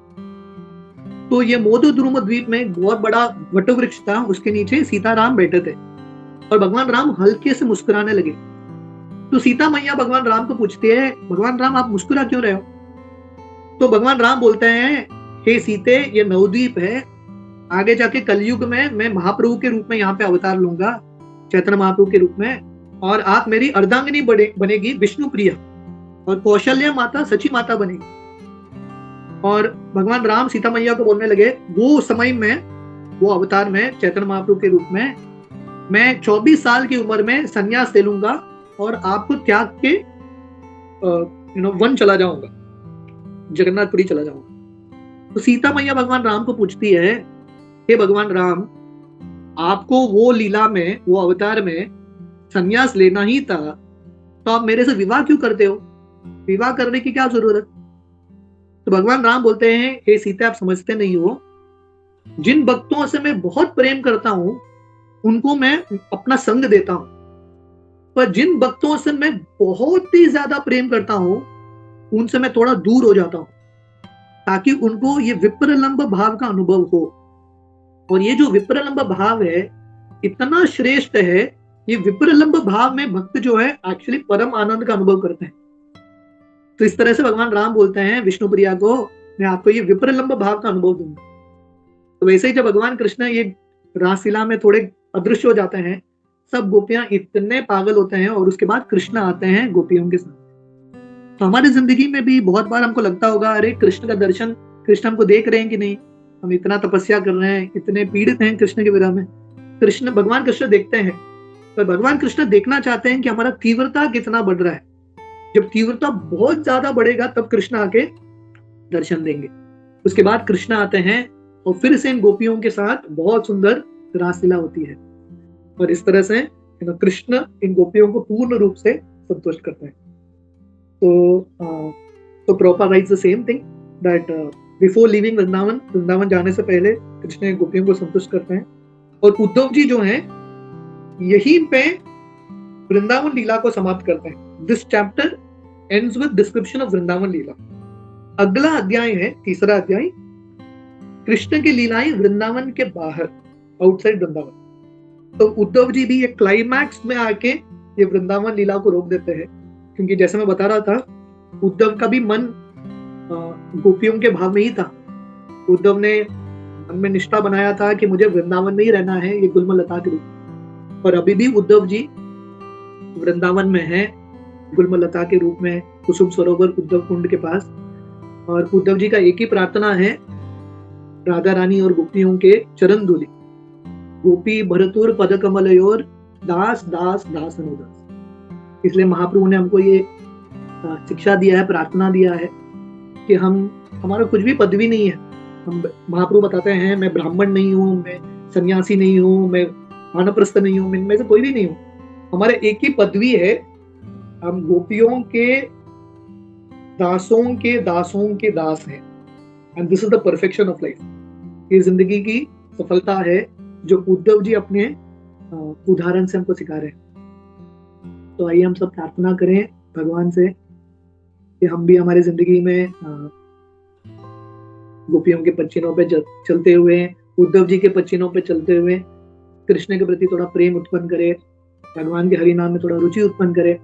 तो ये मोदद्रुम द्वीप में एक बहुत बड़ा वटवृक्ष था, उसके नीचे सीताराम बैठे थे और भगवान राम हल्के से मुस्कुराने लगे। तो सीता मैया भगवान राम को पूछती है, भगवान राम आप मुस्कुरा क्यों रहे हो? तो भगवान राम बोलते हैं, हे सीते, ये नवद्वीप है, आगे जाके कलयुग में मैं महाप्रभु के रूप में यहाँ पे अवतार लूंगा, चैतन्य महाप्रभु के रूप में, और आप मेरी अर्धांगिनी बनेगी विष्णु प्रिया, और कौशल्या माता सची माता बनेगी। और भगवान राम सीता मैया को बोलने लगे, वो समय में, वो अवतार में, चैतन्य महाप्रभु के रूप में, मैं 24 साल की उम्र में संन्यास ले लूंगा और आपको त्याग के वन चला जाऊंगा, जगन्नाथपुरी चला जाऊंगा। तो सीता मैया भगवान राम को पूछती है, हे भगवान राम, आपको वो लीला में, वो अवतार में संन्यास लेना ही था, तो आप मेरे से विवाह क्यों करते हो? विवाह करने की क्या जरूरत? तो भगवान राम बोलते हैं, हे सीता, आप समझते नहीं हो, जिन भक्तों से मैं बहुत प्रेम करता हूं उनको मैं अपना संग देता हूं, पर जिन भक्तों से मैं बहुत ही ज्यादा प्रेम करता हूं उनसे मैं थोड़ा दूर हो जाता हूं, ताकि उनको ये विप्रलंब भाव का अनुभव हो। और ये जो विप्रलंब भाव है इतना श्रेष्ठ है, ये विप्रलंब भाव में भक्त जो है एक्चुअली परम आनंद का अनुभव करते हैं। तो इस तरह से भगवान राम बोलते हैं विष्णु प्रिया को, मैं आपको ये विप्रलंब भाव का अनुभव दूंगा। तो वैसे ही जब भगवान कृष्ण ये रासलीला में थोड़े अदृश्य हो जाते हैं, सब गोपियां इतने पागल होते हैं और उसके बाद कृष्ण आते हैं गोपियों के साथ। तो हमारी जिंदगी में भी बहुत बार हमको लगता होगा, अरे कृष्ण का दर्शन, कृष्ण हमको देख रहे हैं कि नहीं, हम इतना तपस्या कर रहे हैं, इतने पीड़ित हैं कृष्ण के विरह में। कृष्ण, भगवान कृष्ण देखते हैं, पर भगवान कृष्ण देखना चाहते हैं कि हमारा तीव्रता कितना बढ़ रहा है। जब तीव्रता बहुत ज्यादा बढ़ेगा तब कृष्ण आके दर्शन देंगे। उसके बाद कृष्ण आते हैं और फिर से इन गोपियों के साथ बहुत सुंदर रासलीला होती है, और इस तरह से कृष्ण इन गोपियों को पूर्ण रूप से संतुष्ट करते हैं। तो Prabhupada rights the same thing that before living Vrindavan जाने से पहले कृष्ण गोपियों को संतुष्ट करते हैं। और उद्धव जी जो हैं यहीं पे वृंदावन लीला को समाप्त करते हैं। This chapter ends with description of Vrindavan lila. अगला अध्याय है, तीसरा अध्याय, कृष्ण की लीलाएं वृंदावन के बाहर, आउटसाइड वृंदावन। तो उद्धव जी भी एक क्लाइमैक्स में आके ये वृंदावन लीला को रोक देते हैं, क्योंकि जैसे मैं बता रहा था, उद्धव का भी मन गोपियों के भाव में ही था। उद्धव ने मन में निष्ठा बनाया था कि मुझे वृंदावन में ही रहना है, ये गुलमलता के रूप। और अभी भी उद्धव जी वृंदावन में है, गुलमलता के रूप में, कुसुम सरोवर उद्धव कुंड के पास। और उद्धव जी का एक ही प्रार्थना है, राधा रानी और गोपियों के चरण धूलि, गोपी भरतुर पद कमलयोर दास दास दास अनुदास। इसलिए महाप्रभु ने हमको ये शिक्षा दिया है, प्रार्थना दिया है कि हमारा कुछ भी पदवी नहीं है। हम महाप्रभु बताते हैं, मैं ब्राह्मण नहीं हूँ, मैं सन्यासी नहीं हूँ, मैं वानप्रस्थ नहीं हूँ, मैं से कोई भी नहीं हूँ। हमारे एक ही पदवी है, हम गोपियों के दासों के दास हैं। And this is the perfection of life. ये जिंदगी की सफलता है जो उद्धव जी अपने उदाहरण से हमको सिखा रहे हैं। तो आइए हम सब प्रार्थना करें भगवान से कि हम भी हमारी जिंदगी में गोपियों के पच्चीनों पे चलते हुए, उद्धव जी के पच्चीनों पे चलते हुए कृष्ण के प्रति थोड़ा प्रेम उत्पन्न करे, भगवान के हरि नाम में थोड़ा रुचि उत्पन्न करे,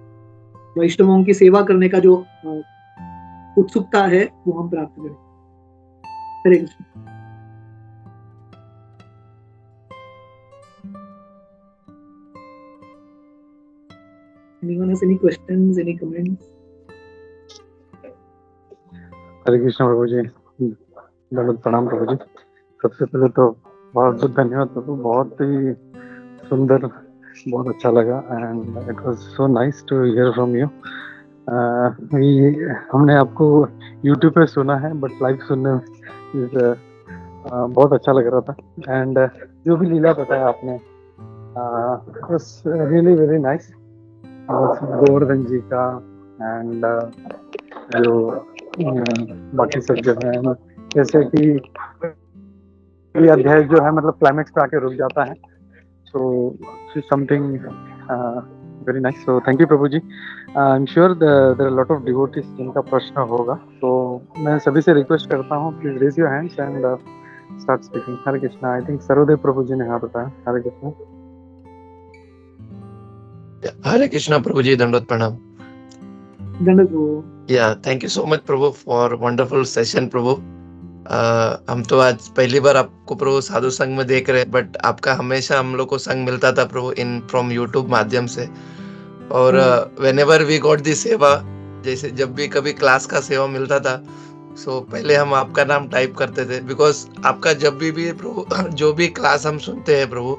वैष्णवों की सेवा करने का जो उत्सुकता है वो हम प्राप्त करें। हरे Krishna. Anyone has any questions, any comments? हरे कृष्ण प्रभु जी, दंडवत प्रणाम प्रभु जी। सबसे पहले तो बहुत बहुत धन्यवाद प्रभु, बहुत ही सुंदर, बहुत अच्छा लगा and it was so nice to hear from you. हमने आपको YouTube पे सुना है, बट लाइव सुनने में बहुत अच्छा लग रहा था। एंड जो भी लीला बताया आपने was really very nice. Govardhan ji का एंड जो बाकी सब जो है, जैसे कि ये अध्याय जो है मतलब क्लाइमेक्स पे आके रुक जाता है, so something very nice. So thank you Prabhu ji. I am sure there are lot of devotees जिनका प्रश्न होगा, तो मैं सभी से रिक्वेस्ट करता हूँ, please raise your hands and start speaking. Hare Krishna. I think Sarodev Prabhu ji ने हाथ उठाया। हरे कृष्ण। हरे कृष्णा प्रभु जी, दंडवत प्रणाम। दंडवत प्रभु। या thank you so much Prabhu for wonderful session Prabhu. हम तो आज पहली बार आपको प्रभु साधु संघ में देख रहे हैं, बट आपका हमेशा हम लोग को संग मिलता था प्रभु इन फ्रॉम यूट्यूब माध्यम से। और व्हेनेवर वी गॉट दी सेवा, जैसे जब भी कभी क्लास का सेवा मिलता था, सो पहले हम आपका नाम टाइप करते थे, बिकॉज आपका जब भी प्रभु जो भी क्लास हम सुनते हैं प्रभु,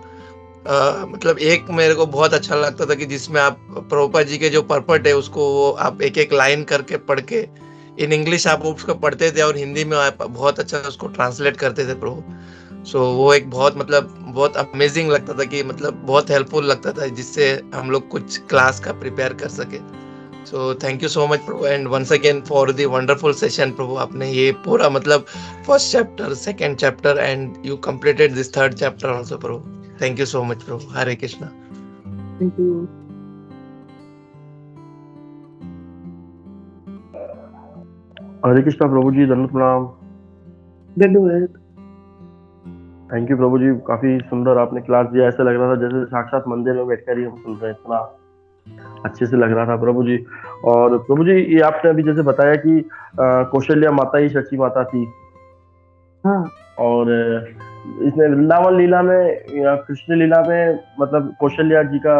मतलब एक मेरे को बहुत अच्छा लगता था कि जिसमें आप प्रभुपाद जी के जो पर्पट है उसको वो आप एक एक लाइन करके पढ़ के इन इंग्लिश आप उसको पढ़ते थे और हिंदी में आप बहुत अच्छा उसको ट्रांसलेट करते थे प्रभु। सो वो एक बहुत मतलब बहुत अमेजिंग लगता था कि मतलब बहुत हेल्पफुल लगता था, जिससे हम लोग कुछ क्लास का प्रिपेयर कर सके। So thank you so much Prabhu and once again for the wonderful session Prabhu. आपने ये पूरा मतलब first chapter, second chapter and you completed this third chapter also Prabhu. Thank you so much Prabhu. Hare Krishna. Thank you. Hare Krishna Prabhu ji, दंडवत प्रणाम। धन्यवाद। थैंक यू प्रभु जी, काफी सुंदर आपने क्लास दिया। ऐसा लग रहा था जैसे साक्षात मंदिर में बैठकर ही हम सुन रहे हैं, इतना अच्छे से लग रहा था प्रभु जी। और प्रभु जी, ये आपने अभी जैसे बताया कि कौशल्या माता ही शची माता थी। हाँ। और इसमें वृंदावन लीला में या कृष्ण लीला में मतलब कौशल्या जी का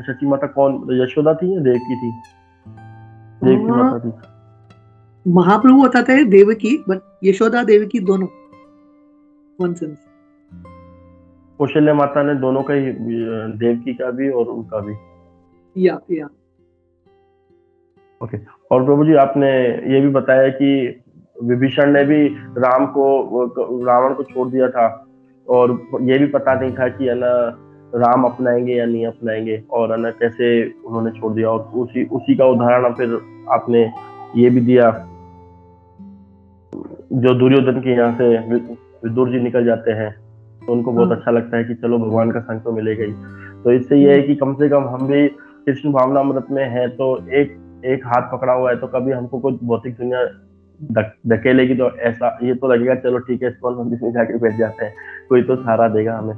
शची माता कौन, यशोदा थी या देवकी थी? देवकी माता थी। महाप्रभु बताते हैं देवकी, बट यशोदा देवकी दोनों वन सेंस। कौशल्या माता ने दोनों का ही, देवकी का भी और उनका भी। या ओके। और प्रभु जी, आपने ये भी बताया कि विभीषण ने भी रावण को छोड़ दिया था, और ये भी पता नहीं था कि है ना राम अपनाएंगे या नहीं अपनाएंगे, और है ना कैसे उन्होंने छोड़ दिया। और उसी का उदाहरण फिर आपने ये भी दिया, जो दुर्योधन के यहाँ से विदुर जी निकल जाते हैं तो उनको बहुत अच्छा लगता है कि चलो भगवान का संग तो मिलेगा ही। तो इससे ये है कि कम से कम हम भी कृष्ण भावनामृत में है, तो एक हाथ पकड़ा हुआ है, तो कभी हमको कोई भौतिक दुनिया धकेलेगी तो ऐसा ये तो लगेगा चलो ठीक है, इसको हम इसमें जाके बैठ जाते हैं, कोई तो सहारा देगा हमें।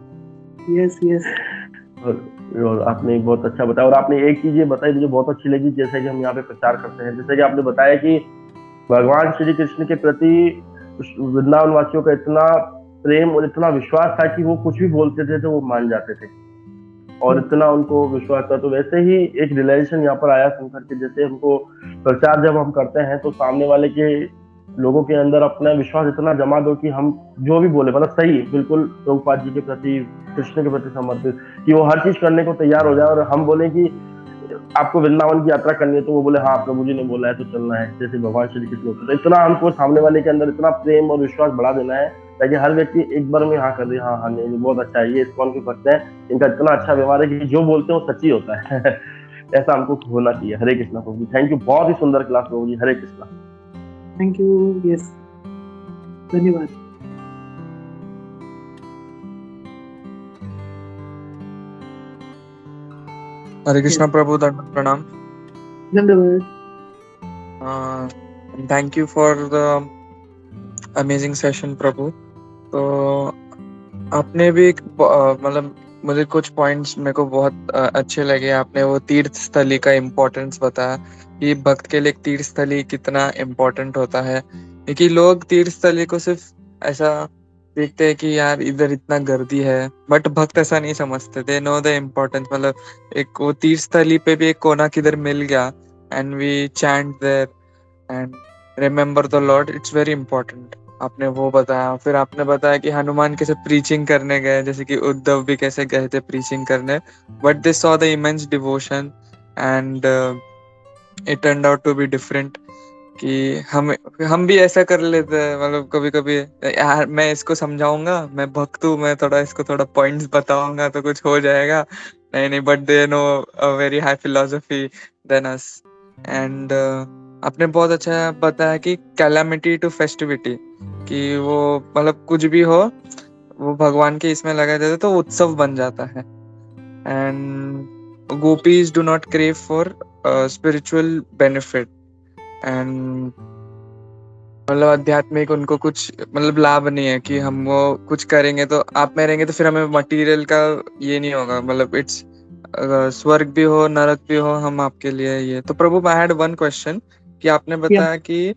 यस। और आपने बहुत अच्छा बताया। और आपने एक चीज ये बताई मुझे बहुत अच्छी लगी, जैसे कि हम यहाँ पे प्रचार करते हैं, जैसे कि आपने बताया कि भगवान श्री कृष्ण के प्रति वृंदावन वासियों का इतना प्रेम और इतना विश्वास था कि वो कुछ भी बोलते थे तो वो मान जाते थे और इतना उनको विश्वास था। तो वैसे ही एक रियलाइजेशन यहाँ पर आया शंकर के, जैसे हमको प्रचार जब हम करते हैं तो सामने वाले के लोगों के अंदर अपना विश्वास इतना जमा दो कि हम जो भी बोले मतलब सही बिल्कुल प्रभुपाद जी के प्रति, कृष्ण के प्रति समर्पित, कि वो हर चीज करने को तैयार हो जाए। और हम बोले कि आपको वृंदावन की यात्रा करनी है तो वो बोले हाँ प्रभु जी ने बोला है तो चलना है, जैसे भगवान श्री कृष्ण होते। तो इतना हमको सामने वाले के अंदर इतना प्रेम और विश्वास बढ़ा देना है ताकि हर व्यक्ति एक बार में हाँ कर दे, हाँ हाँ नहीं बहुत अच्छा है, ये इस्कॉन के भक्त हैं, इनका इतना अच्छा व्यवहार है कि जो बोलते हैं वो सच्ची होता है। ऐसा हमको होना चाहिए। हरे कृष्णा प्रभु जी, थैंक यू, बहुत ही सुंदर class Prabhu ji, Hare Krishna. Thank you. Yes, धन्यवाद। हरे कृष्णा प्रभु, दंडवत प्रणाम। धन्यवाद। Thank you for the amazing session Prabhu. तो आपने भी मतलब मुझे कुछ पॉइंट्स मेरे को बहुत अच्छे लगे। आपने वो तीर्थ स्थली का इम्पोर्टेंस बताया कि भक्त के लिए तीर्थ स्थली कितना इम्पोर्टेंट होता है, क्योंकि लोग तीर्थ स्थली को सिर्फ ऐसा देखते हैं कि यार इधर इतना गर्दी है, बट भक्त ऐसा नहीं समझते। They know the importance. मतलब एक वो तीर्थ स्थली पे भी एक कोना किधर मिल गया and we chant there and remember the lord, it's very important. आपने वो बताया। फिर आपने बताया कि हनुमान कैसे प्रीचिंग करने गए, जैसे कि उद्धव भी कैसे गए थे प्रीचिंग करने, but they saw the immense devotion and it turned out to be different. कि हम भी ऐसा कर लेते हैं, मतलब कभी कभी यार मैं इसको समझाऊंगा, मैं भक्त हूँ, मैं थोड़ा इसको थोड़ा पॉइंट्स बताऊंगा तो कुछ हो जाएगा। नहीं नहीं, but they know a very high philosophy than us. And आपने बहुत अच्छा बताया कि कैलामिटी टू फेस्टिविटी, कि वो मतलब कुछ भी हो वो भगवान के इसमें लगा देते तो उत्सव बन जाता है। And gopis do not crave for spiritual benefit and मतलब आध्यात्मिक उनको कुछ मतलब लाभ नहीं है कि हम वो कुछ करेंगे तो आप में रहेंगे तो फिर हमें मटेरियल का ये नहीं होगा। मतलब इट्स स्वर्ग भी हो नरक भी हो, हम आपके लिए ये। तो प्रभु आई हैड वन क्वेश्चन कि आपने बताया कि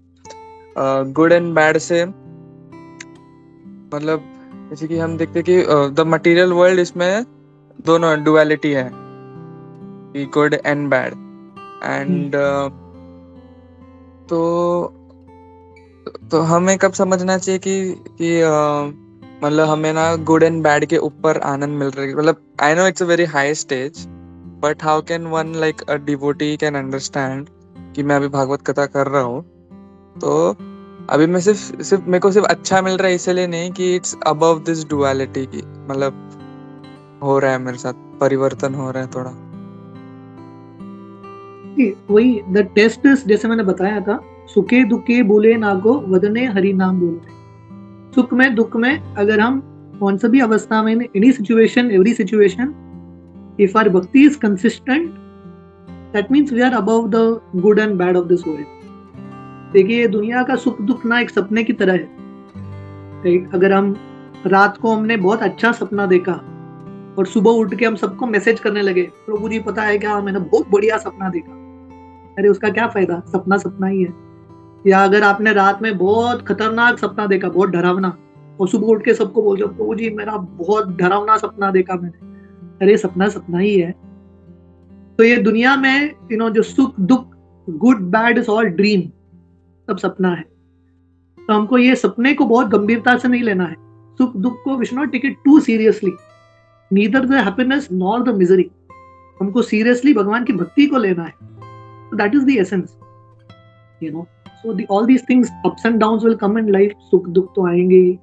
गुड एंड बैड से मतलब जैसे कि हम देखते कि द मटेरियल वर्ल्ड इसमें दोनों डुअलिटी है कि गुड एंड बैड एंड तो हमें कब समझना चाहिए कि मतलब हमें ना गुड एंड बैड के ऊपर आनंद मिल रहा है। मतलब I know it's a very high stage, but how can one like a devotee can understand कि मैं अभी भागवत कथा कर रहा हूँ तो अभी मैं सिर्फ मेरे को सिर्फ अच्छा मिल रहा है इसलिए नहीं कि इट्स अबव दिस डुअलिटी की मतलब हो रहा है मेरे साथ परिवर्तन हो रहा है थोड़ा। वही द टेस्ट इज, जैसे मैंने बताया था, सुखे दुखे बोले नागो वदने हरि नाम बोलते। सुख में दुख में अगर हम कौन सा भी अवस्था में, any situation, every situation, if our bhakti is consistent, that means we are above the good and bad of this world. देखिए दुनिया का सुख दुख ना एक सपने की तरह है। अगर हम रात को हमने बहुत अच्छा सपना देखा और सुबह उठ के हम सबको मैसेज करने लगे, प्रभु जी पता है क्या मैंने बहुत बढ़िया सपना देखा, अरे उसका क्या फायदा, सपना सपना ही है। या अगर आपने रात में बहुत खतरनाक सपना देखा, बहुत डरावना, और सुबह उठ के सबको बोल दो प्रभु जी मेरा बहुत डरावना सपना देखा मैंने, अरे सपना सपना ही है। तो ये दुनिया में जो सुख दुख, good bad is all dream, सब सपना है। तो हमको ये सपने को बहुत गंभीरता से नहीं लेना है। सुख दुख को we should not take it too seriously, neither the happiness nor the misery. हमको सीरियसली भगवान की भक्ति को लेना है। That is the essence, So all these things, ups and downs will come in life. सुख दुख तो आएंगे ही,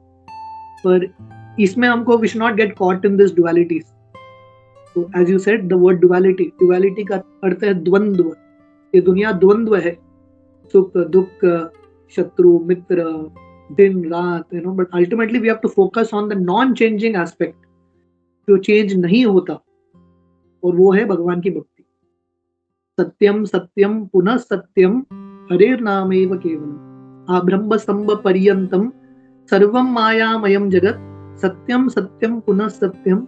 पर इसमें हमको we should not get caught in this dualities. So as you said, the word duality का अर्थ है द्वंद्व। ये दुनिया द्वंद्व है, सुख दुख, शत्रु मित्र, दिन रात, but ultimately we have to focus on the non-changing aspect, जो चेंज नहीं होता, और वो है भगवान की भक्ति। सत्यम सत्यम पुनः सत्यम हरेर नामेव केवलम आब्रह्म स्तंभ पर्यंतम सर्वम मायामयम जगत सत्यम सत्यम पुनः सत्यम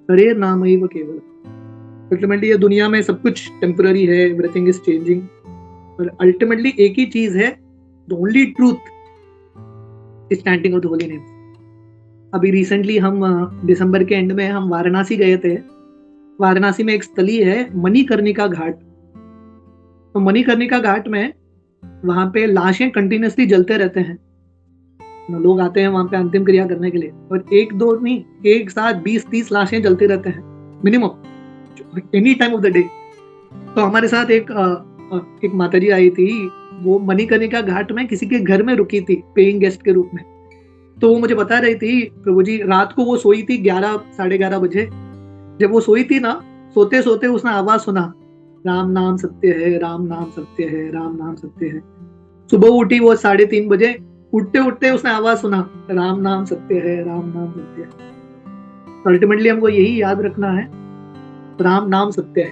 हरेर नामेव केवलम। अल्टीमेटली ये दुनिया में सब कुछ टेम्पररी है, एवरीथिंग इज चेंजिंग, पर अल्टीमेटली एक ही चीज है, the only truth is standing of the holy name. अभी रिसेंटली हम दिसंबर के एंड में हम वाराणसी गए थे। वाराणसी में एक स्थली है मणिकर्णिका घाट। तो मणिकर्णिका घाट में वहां पे लाशें कंटिन्यूसली जलते रहते हैं, लोग आते हैं वहां पे अंतिम क्रिया करने के लिए, और एक दो नहीं, एक साथ 20-30 लाशें जलती रहते हैं minimum, any time of the day. तो हमारे साथ एक माताजी आई थी, वो मणिकर्णिका घाट में किसी के घर में रुकी थी पेइंग गेस्ट के रूप में। तो वो मुझे बता रही थी, प्रभु जी रात को वो सोई थी 11-11:30 बजे। जब वो सोई थी ना, सोते सोते उसने आवाज सुना, राम नाम सत्य है, राम नाम सत्य है, राम नाम सत्य है। सुबह उठी वो 3:30 बजे, उठते उठते उसने आवाज सुना, राम नाम सत्य है, राम नाम सत्य है। अल्टीमेटली हमको यही याद रखना है, राम नाम सत्य है,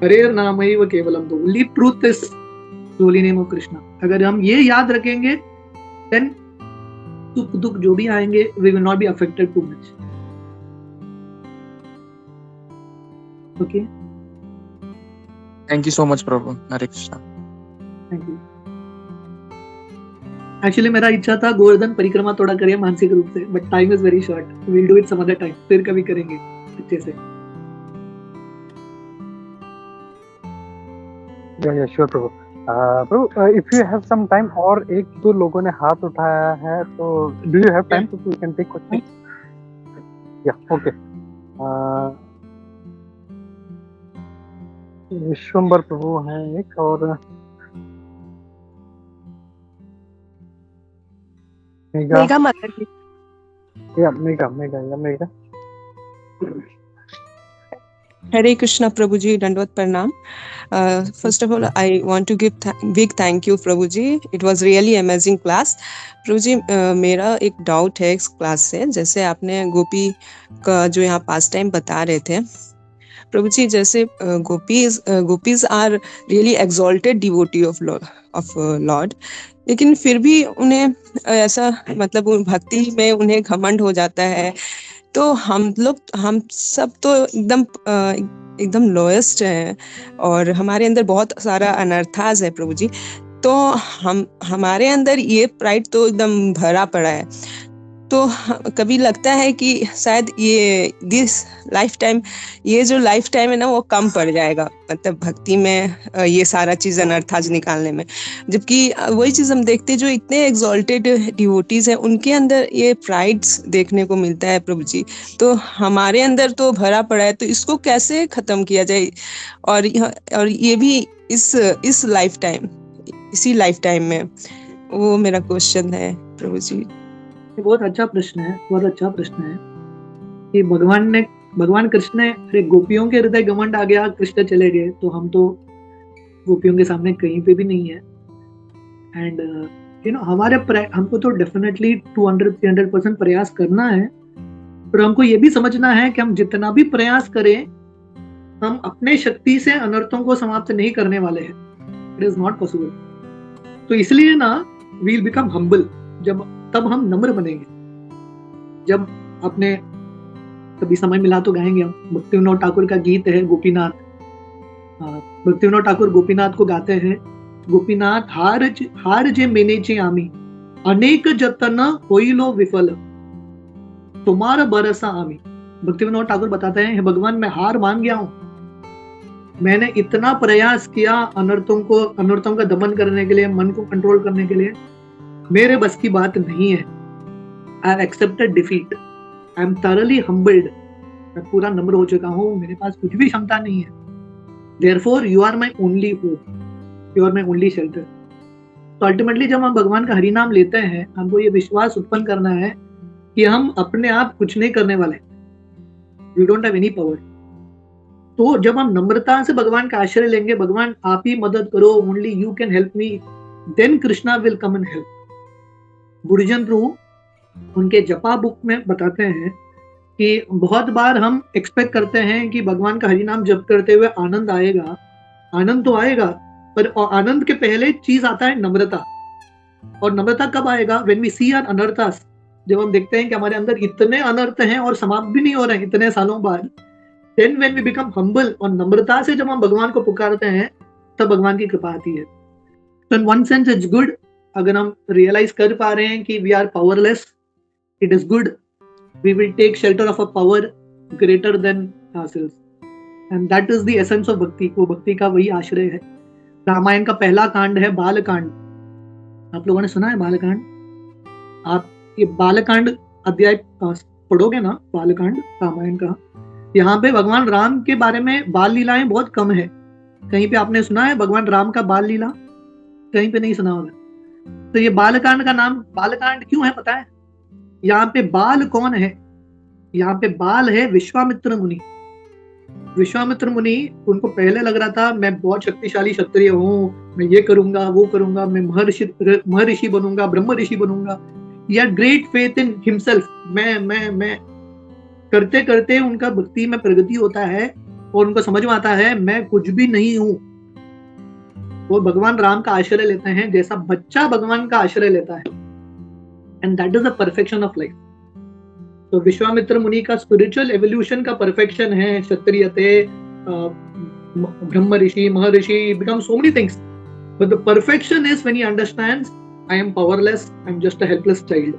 हरे नामैव केवलम, the only truth is the holy name of Krishna. अगर हम ये याद रखेंगे, देन सुख दुख जो भी आएंगे, we will not be affected too much. Okay, thank you so much Prabhu. Hare Krishna. Thank you. Actually मेरा इच्छा था गोवर्धन परिक्रमा थोड़ा करें मानसिक रूप से, but time is very short, will do it some other time, फिर कभी करेंगे अच्छे से। Yeah sure Prabhu. Prabhu if you have some time, और एक दो लोगों ने हाथ उठाया है, तो do you have time to can take question? Yeah okay. Vishwambhar Prabhu हैं एक, और मेगा माता जी। मेगा। हरे कृष्णा प्रभु जी, दंडवत प्रणाम। First of all I want to give big thank you Prabhu ji, it was really amazing class. Prabhu ji मेरा एक डाउट है इस क्लास से, जैसे आपने गोपी का जो यहाँ पास टाइम बता रहे थे प्रभु जी, जैसे gopis are really exalted devotee of lord, लेकिन फिर भी उन्हें ऐसा मतलब भक्ति में उन्हें घमंड हो जाता है। तो हम सब तो एकदम लोएस्ट हैं, और हमारे अंदर बहुत सारा अनर्थाज है प्रभु जी। तो हमारे अंदर ये प्राइड तो एकदम भरा पड़ा है। तो कभी लगता है कि शायद ये जो लाइफ टाइम है ना, वो कम पड़ जाएगा, मतलब भक्ति में ये सारा चीज अनर्थाज निकालने में। जबकि वही चीज हम देखते हैं, जो इतने एक्सॉल्टेड डिवोटीज हैं, उनके अंदर ये प्राइड्स देखने को मिलता है प्रभु जी। तो हमारे अंदर तो भरा पड़ा है, तो इसको कैसे खत्म किया जाए? और ये भी इस लाइफ टाइम, इसी लाइफ टाइम में, वो मेरा क्वेश्चन है प्रभु जी। बहुत अच्छा प्रश्न है, बहुत अच्छा प्रश्न है कि भगवान कृष्ण ने, अरे गोपियों के हृदय घमंड आ गया, कृष्ण चले गए, तो हम तो गोपियों के सामने कहीं पे भी नहीं है। एंड हमको तो डेफिनेटली 200-300% प्रयास करना है, पर हमको ये भी समझना है कि हम जितना भी प्रयास करें, हम अपने शक्ति से अनर्थों को समाप्त नहीं करने वाले हैं। It is not possible. तो इसलिए ना, वी विल बिकम हम्बल, तब हम नम्र बनेंगे। जब आपने कभी समय मिला तो गाएंगे हम, भक्ति विनोद ठाकुर का गीत है गोपीनाथ। भक्ति विनोद ठाकुर गोपीनाथ को गाते हैं, गोपीनाथ हार जे मेनेचे आमी, अनेक जतन होइलो विफल, तुम्हारा भरोसा आमी। भक्ति विनोद ठाकुर बताते हैं, हे भगवान मैं हार मान गया हूं, मैंने इतना प्रयास किया अनर्थों का दमन करने के लिए, मन को कंट्रोल करने के लिए, मेरे बस की बात नहीं है। I have accepted defeat, I am thoroughly humbled, मैं पूरा नम्र हो चुका हूँ, मेरे पास कुछ भी क्षमता नहीं है। Therefore, you are my only hope, you are my only shelter। तो अल्टीमेटली जब हम भगवान का हरि नाम लेते हैं, हमको ये विश्वास उत्पन्न करना है कि हम अपने आप कुछ नहीं करने वाले, we don't have any power। तो जब हम नम्रता से भगवान का आश्रय लेंगे, भगवान आप ही मदद करो, only you can help me, then Krishna will come and help। गुरुजन प्रभु उनके जपा बुक में बताते हैं कि बहुत बार हम एक्सपेक्ट करते हैं कि भगवान का हरि नाम जप करते हुए आनंद आएगा। आनंद तो आएगा, पर आनंद के पहले चीज आता है नम्रता। और नम्रता कब आएगा? व्हेन वी सी आवर अनर्थास, जब हम देखते हैं कि हमारे अंदर इतने अनर्थ हैं और समाप्त भी नहीं हो रहे हैं इतने सालों बाद, then when we become humble, और नम्रता से जब हम भगवान को पुकारते हैं तब भगवान की कृपा आती है। तो in one sense it's good, अगर हम रियलाइज कर पा रहे हैं कि we are powerless, it is good, we will take shelter of a power greater than ourselves, and that is the essence of bhakti. वो भक्ति का वही आश्रय है। रामायण का पहला कांड है बालकांड। आप लोगों ने सुना है बालकांड? आप ये बालकांड अध्याय पढ़ोगे ना, बालकांड रामायण का, यहाँ पे भगवान राम के बारे में बाल लीलाएं बहुत कम है। कहीं पे आपने सुना है भगवान राम का बाल लीला? कहीं पे नहीं सुना होगा। तो ये बालकांड का नाम बालकांड क्यों है पता है? यहाँ पे बाल कौन है? यहाँ पे बाल है विश्वामित्र मुनि। विश्वामित्र मुनि, उनको पहले लग रहा था मैं बहुत शक्तिशाली क्षत्रिय हूँ, मैं ये करूंगा वो करूंगा, मैं महर्षि बनूंगा, ब्रह्म ऋषि बनूंगा। He had great faith in himself। मैं करते करते उनका भक्ति में प्रगति होता है और उनको समझ में आता है मैं कुछ भी नहीं हूँ। वो भगवान राम का आश्रय लेते हैं जैसा बच्चा भगवान का आश्रय लेता है, and that is the perfection of life. तो विश्वामित्र मुनि का स्पिरिचुअल एवोल्यूशन का परफेक्शन है क्षत्रियते, ब्रह्म ऋषि, महर्षि, become so many things, but the perfection is when he understands I am powerless, I am just a helpless child.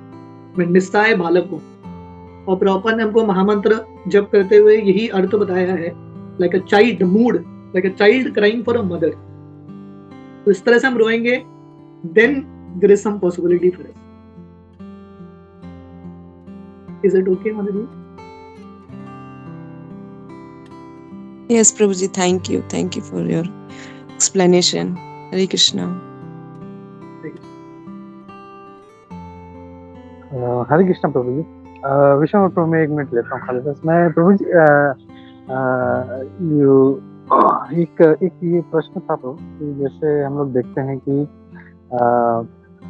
मैं निस्सहाय बालक हूँ। और प्रॉपर ने हमको महामंत्र जप करते हुए यही अर्थ बताया है, like a child mood, like a child crying for a mother. तो इस तरह से हम रोएंगे, then there is some possibility for us. Is it okay Madhuri? Yes, Prabhuji, thank you for your explanation. Hare Krishna. हरे कृष्णा प्रभु जी। विश्व प्रभु मैं 1 minute लेता हूँ खाली बस। मैं प्रभु जी एक ये प्रश्न था प्रभु कि जैसे हम लोग देखते हैं कि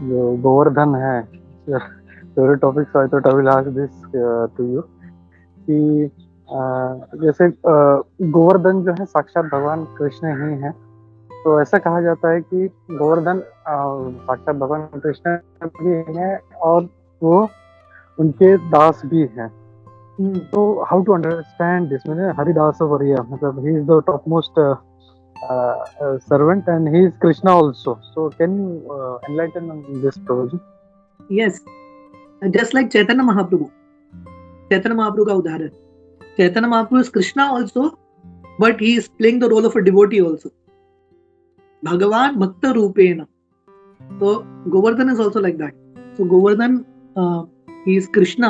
जो गोवर्धन है, favourite topic, so I thought I will ask this to you कि जैसे गोवर्धन जो है साक्षात भगवान कृष्ण ही है, तो ऐसा कहा जाता है कि गोवर्धन साक्षात भगवान कृष्ण भी है और वो उनके दास भी हैं। तो हाउ टू अंडरस्टैंड दिस? मैंने हरिदास ओवर हियर, मतलब he is the top most servant and he is Krishna also. So can you enlighten on this, Prabhuji? Yes, just like Chaitanya Mahaprabhu. Chaitanya Mahaprabhu का उदाहरण, Chaitanya Mahaprabhu is Krishna also, but he is playing the role of a devotee also. भगवान भक्त रूपेण। So Govardhan is also like that. So Govardhan he is Krishna,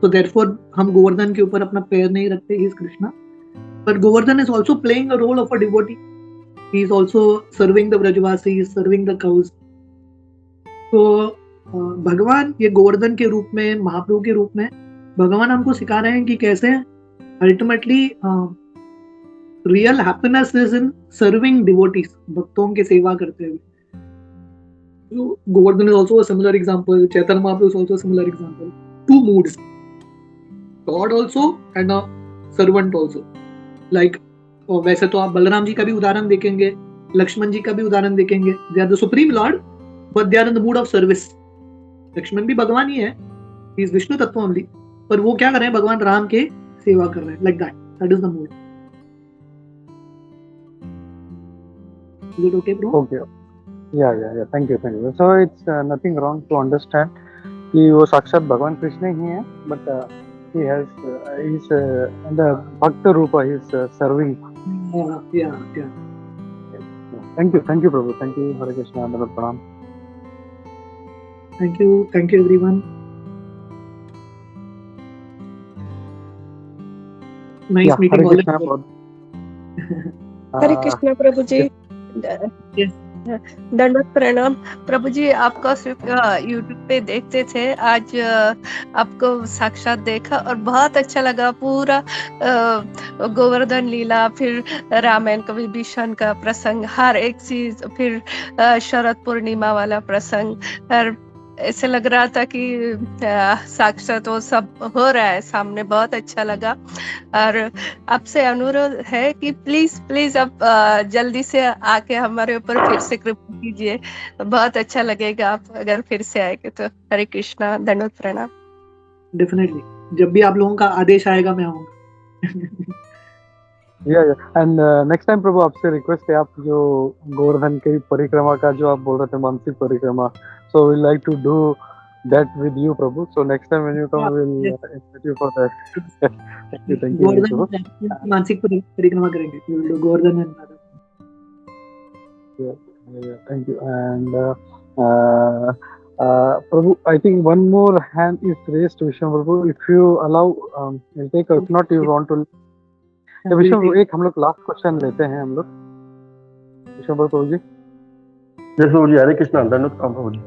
so therefore हम गोवर्धन के ऊपर अपना पैर नहीं रखते, he is Krishna. But Govardhan is also playing a role of a devotee. He is also serving the Brajavasi, he is serving the cows. तो भगवान ये गोवर्धन के रूप में, महाप्रभु के रूप में भगवान हमको सिखा रहे हैं कि कैसे ultimately real happiness is in serving devotees, भक्तों की सेवा करते हुए। Govardhan is also a similar example. Chaitanya Mahaprabhu is also a similar example. 2 moods, God also and a servant also. Like वैसे तो आप बलराम जी का भी उदाहरण देखेंगे, लक्ष्मण जी का भी उदाहरण देखेंगे। They are the supreme Lord, but they are in the mood of service. Lakshman भी भगवान ही है, he is विष्णु तत्व only, पर वो क्या कर रहे हैं? भगवान राम के सेवा कर रहे हैं। Like that, that is the mood. Is it okay, bro? Okay. Yeah. Thank you. So it's nothing wrong to understand कि वो साक्षात भगवान कृष्ण ही है, but he has he's in the bhakta rupa, he is serving. Yeah. Thank you Prabhu. Thank you. Hare Krishna. Dandavat pranam. Thank you everyone. Nice meeting all of you. Hare Krishna Prabhu ji. Yes. दंडवत प्रणाम प्रभु जी। आपका सिर्फ YouTube पे देखते थे, आज आपको साक्षात देखा और बहुत अच्छा लगा। पूरा गोवर्धन लीला, फिर रामायण का विभीषण का प्रसंग, हर एक चीज, फिर शरद पूर्णिमा वाला प्रसंग, और ऐसे लग रहा था कि साक्षात वो सब हो रहा है सामने। बहुत अच्छा लगा। और आपसे अनुरोध है कि प्लीज आप जल्दी से आके हमारे ऊपर फिर से कृपा कीजिए, बहुत अच्छा लगेगा आप अगर फिर से आएंगे तो। हरे कृष्णा, दंडवत प्रणाम। डेफिनेटली, जब भी आप लोगों का आदेश आएगा मैं आऊंगा। एंड नेक्स्ट टाइम प्रभु आपसे रिक्वेस्ट है, आप जो गोवर्धन की परिक्रमा का जो आप बोल रहे थे मानसिक परिक्रमा, so we like to do that with you Prabhu, so next time when you come we will invite you for that. Thank you Prabhu. Govardhan मानसिक परिक्रमा करेंगे, we will do Govardhan and Radha. Thank you. And Prabhu, I think one more hand is raised, Vishnu Prabhu. If you allow, we'll take. If not, you want to. तो विष्णु प्रभु, एक हम लोग last question लेते हैं हम लोग। विष्णु प्रभु जी। जय प्रभु जी, हरे कृष्णा। धन्यवाद प्रभु जी।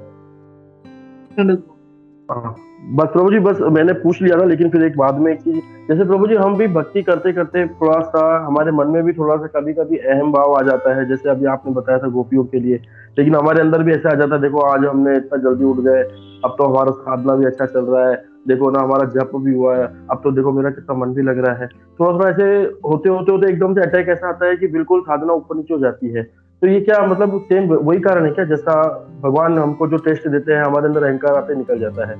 हाँ, बस प्रभु जी, बस मैंने पूछ लिया था, लेकिन फिर एक बाद में एक चीज, जैसे प्रभु जी हम भी भक्ति करते करते थोड़ा सा हमारे मन में भी थोड़ा सा कभी कभी अहम भाव आ जाता है, जैसे अभी आपने बताया था गोपियों के लिए, लेकिन हमारे अंदर भी ऐसा आ जाता है, देखो आज हमने इतना जल्दी उठ गए, अब तो हमारा साधना भी अच्छा चल रहा है, देखो ना हमारा जप भी हुआ है, अब तो देखो मेरा कितना मन भी लग रहा है, थोड़ा सा ऐसे होते होते होते एकदम से अटैक ऐसा आता है कि बिल्कुल साधना ऊपर नीचे हो जाती है। तो ये क्या मतलब सेम वही कारण है क्या, जैसा भगवान हमको जो टेस्ट देते हैं हमारे अंदर अहंकार आते निकल जाता है?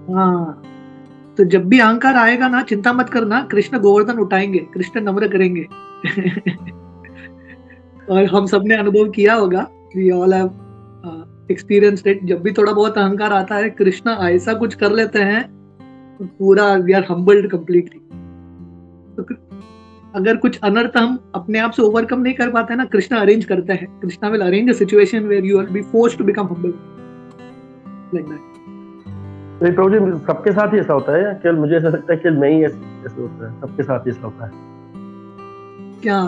हाँ, तो जब भी अहंकार आएगा ना, चिंता मत करना, कृष्ण गोवर्धन उठाएंगे, कृष्ण नम्र करेंगे। और हम सबने अनुभव किया होगा, we all have experienced it, जब भी थोड़ा बहुत अहंकार आता है, कृष्ण ऐसा कुछ कर लेते हैं तो पूरा वी आर हम्बल्ड कंप्लीटली। तो अगर कुछ अनर्थ हम अपने आप से ओवरकम नहीं कर पाते ना, कृष्ण अरेंज करते हैं, Krishna will arrange a situation where you will be forced to become humble like that. तो प्रभु जी सबके साथ ही ऐसा होता है या केवल मुझे ऐसा लगता है कि मैं ही ऐसा होता है? सबके साथ ही ऐसा होता है क्या?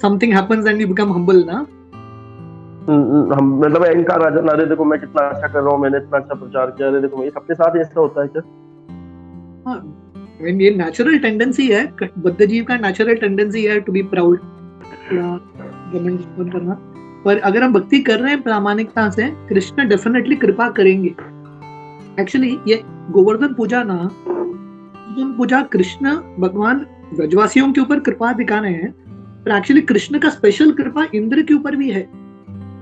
Something happens and you become humble ना? हम मतलब अहंकार आ जाना, अरे देखो मैं कितना अच्छा कर रहा हूँ, मैंने इतना अच्छा प्रचार किया, अरे देखो, ये सबके साथ ही ऐसा होता है क्या? हाँ, ये नेचुरल टेंडेंसी है, बुद्ध जीव का नेचुरल टेंडेंसी है टू बी प्राउड, घमंड करना। पर अगर हम भक्ति कर रहे हैं प्रामाणिकता से, कृष्ण डेफिनेटली कृपा करेंगे। एक्चुअली ये गोवर्धन पूजा ना, गोवर्धन पूजा कृष्ण भगवान ब्रजवासियों के ऊपर कृपा दिखा रहे हैं, पर एक्चुअली कृष्ण का स्पेशल कृपा इंद्र के ऊपर भी है।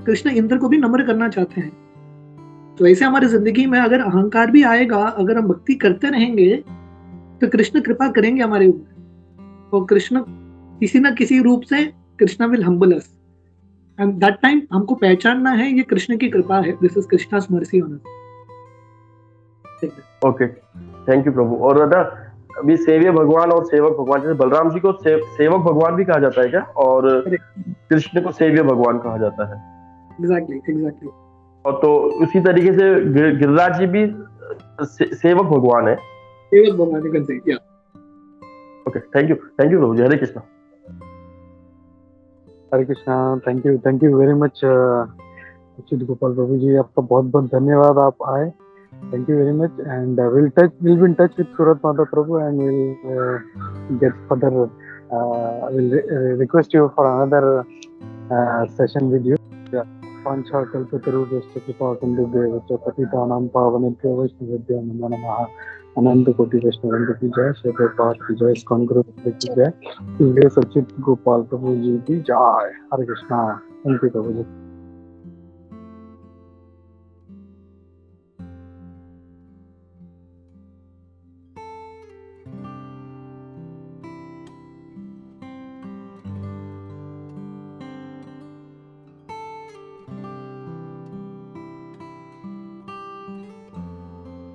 कृष्ण इंद्र को भी नम्र करना चाहते हैं। तो ऐसे हमारी जिंदगी में अगर अहंकार भी आएगा, अगर हम भक्ति करते रहेंगे तो कृष्ण कृपा करेंगे हमारे ऊपर, और कृष्ण किसी ना किसी रूप से Krishna will humble us, and that time हमको पहचानना है ये कृष्ण की कृपा है, this is Krishna's mercy on us. Okay, thank you Prabhu. और दादा, अभी सेव्य भगवान और सेवक भगवान, जैसे बलराम जी को सेवक भगवान भी कहा जाता है क्या, और कृष्ण को सेव्य भगवान कहा जाता है? एग्जैक्टली। और तो उसी तरीके से गिरिराज जी भी सेवक भगवान है? सेवक भगवान you can say, yeah. Okay, thank you Prabhu ji. Hare Krishna. Hare Krishna. Thank you very much Achyut Gopal Prabhu ji, आपका बहुत बहुत धन्यवाद, आप आए। Thank you very much, and we'll be in touch with Surat Mata Prabhu, and we'll get further. We'll request you for another session with you. Yeah. Pancha kalpataru vishta kripa sindhu devaccha patitanam pavanebhyo vaishnavebhyo namo namaha. अनंत कोटि वैष्णव की जय, श्री प्रभुपाद की जय, ISKCON गुरु की जय, अच्युत गोपाल प्रभु जी की जय। Hare Krishna. Thank you Prabhu ji.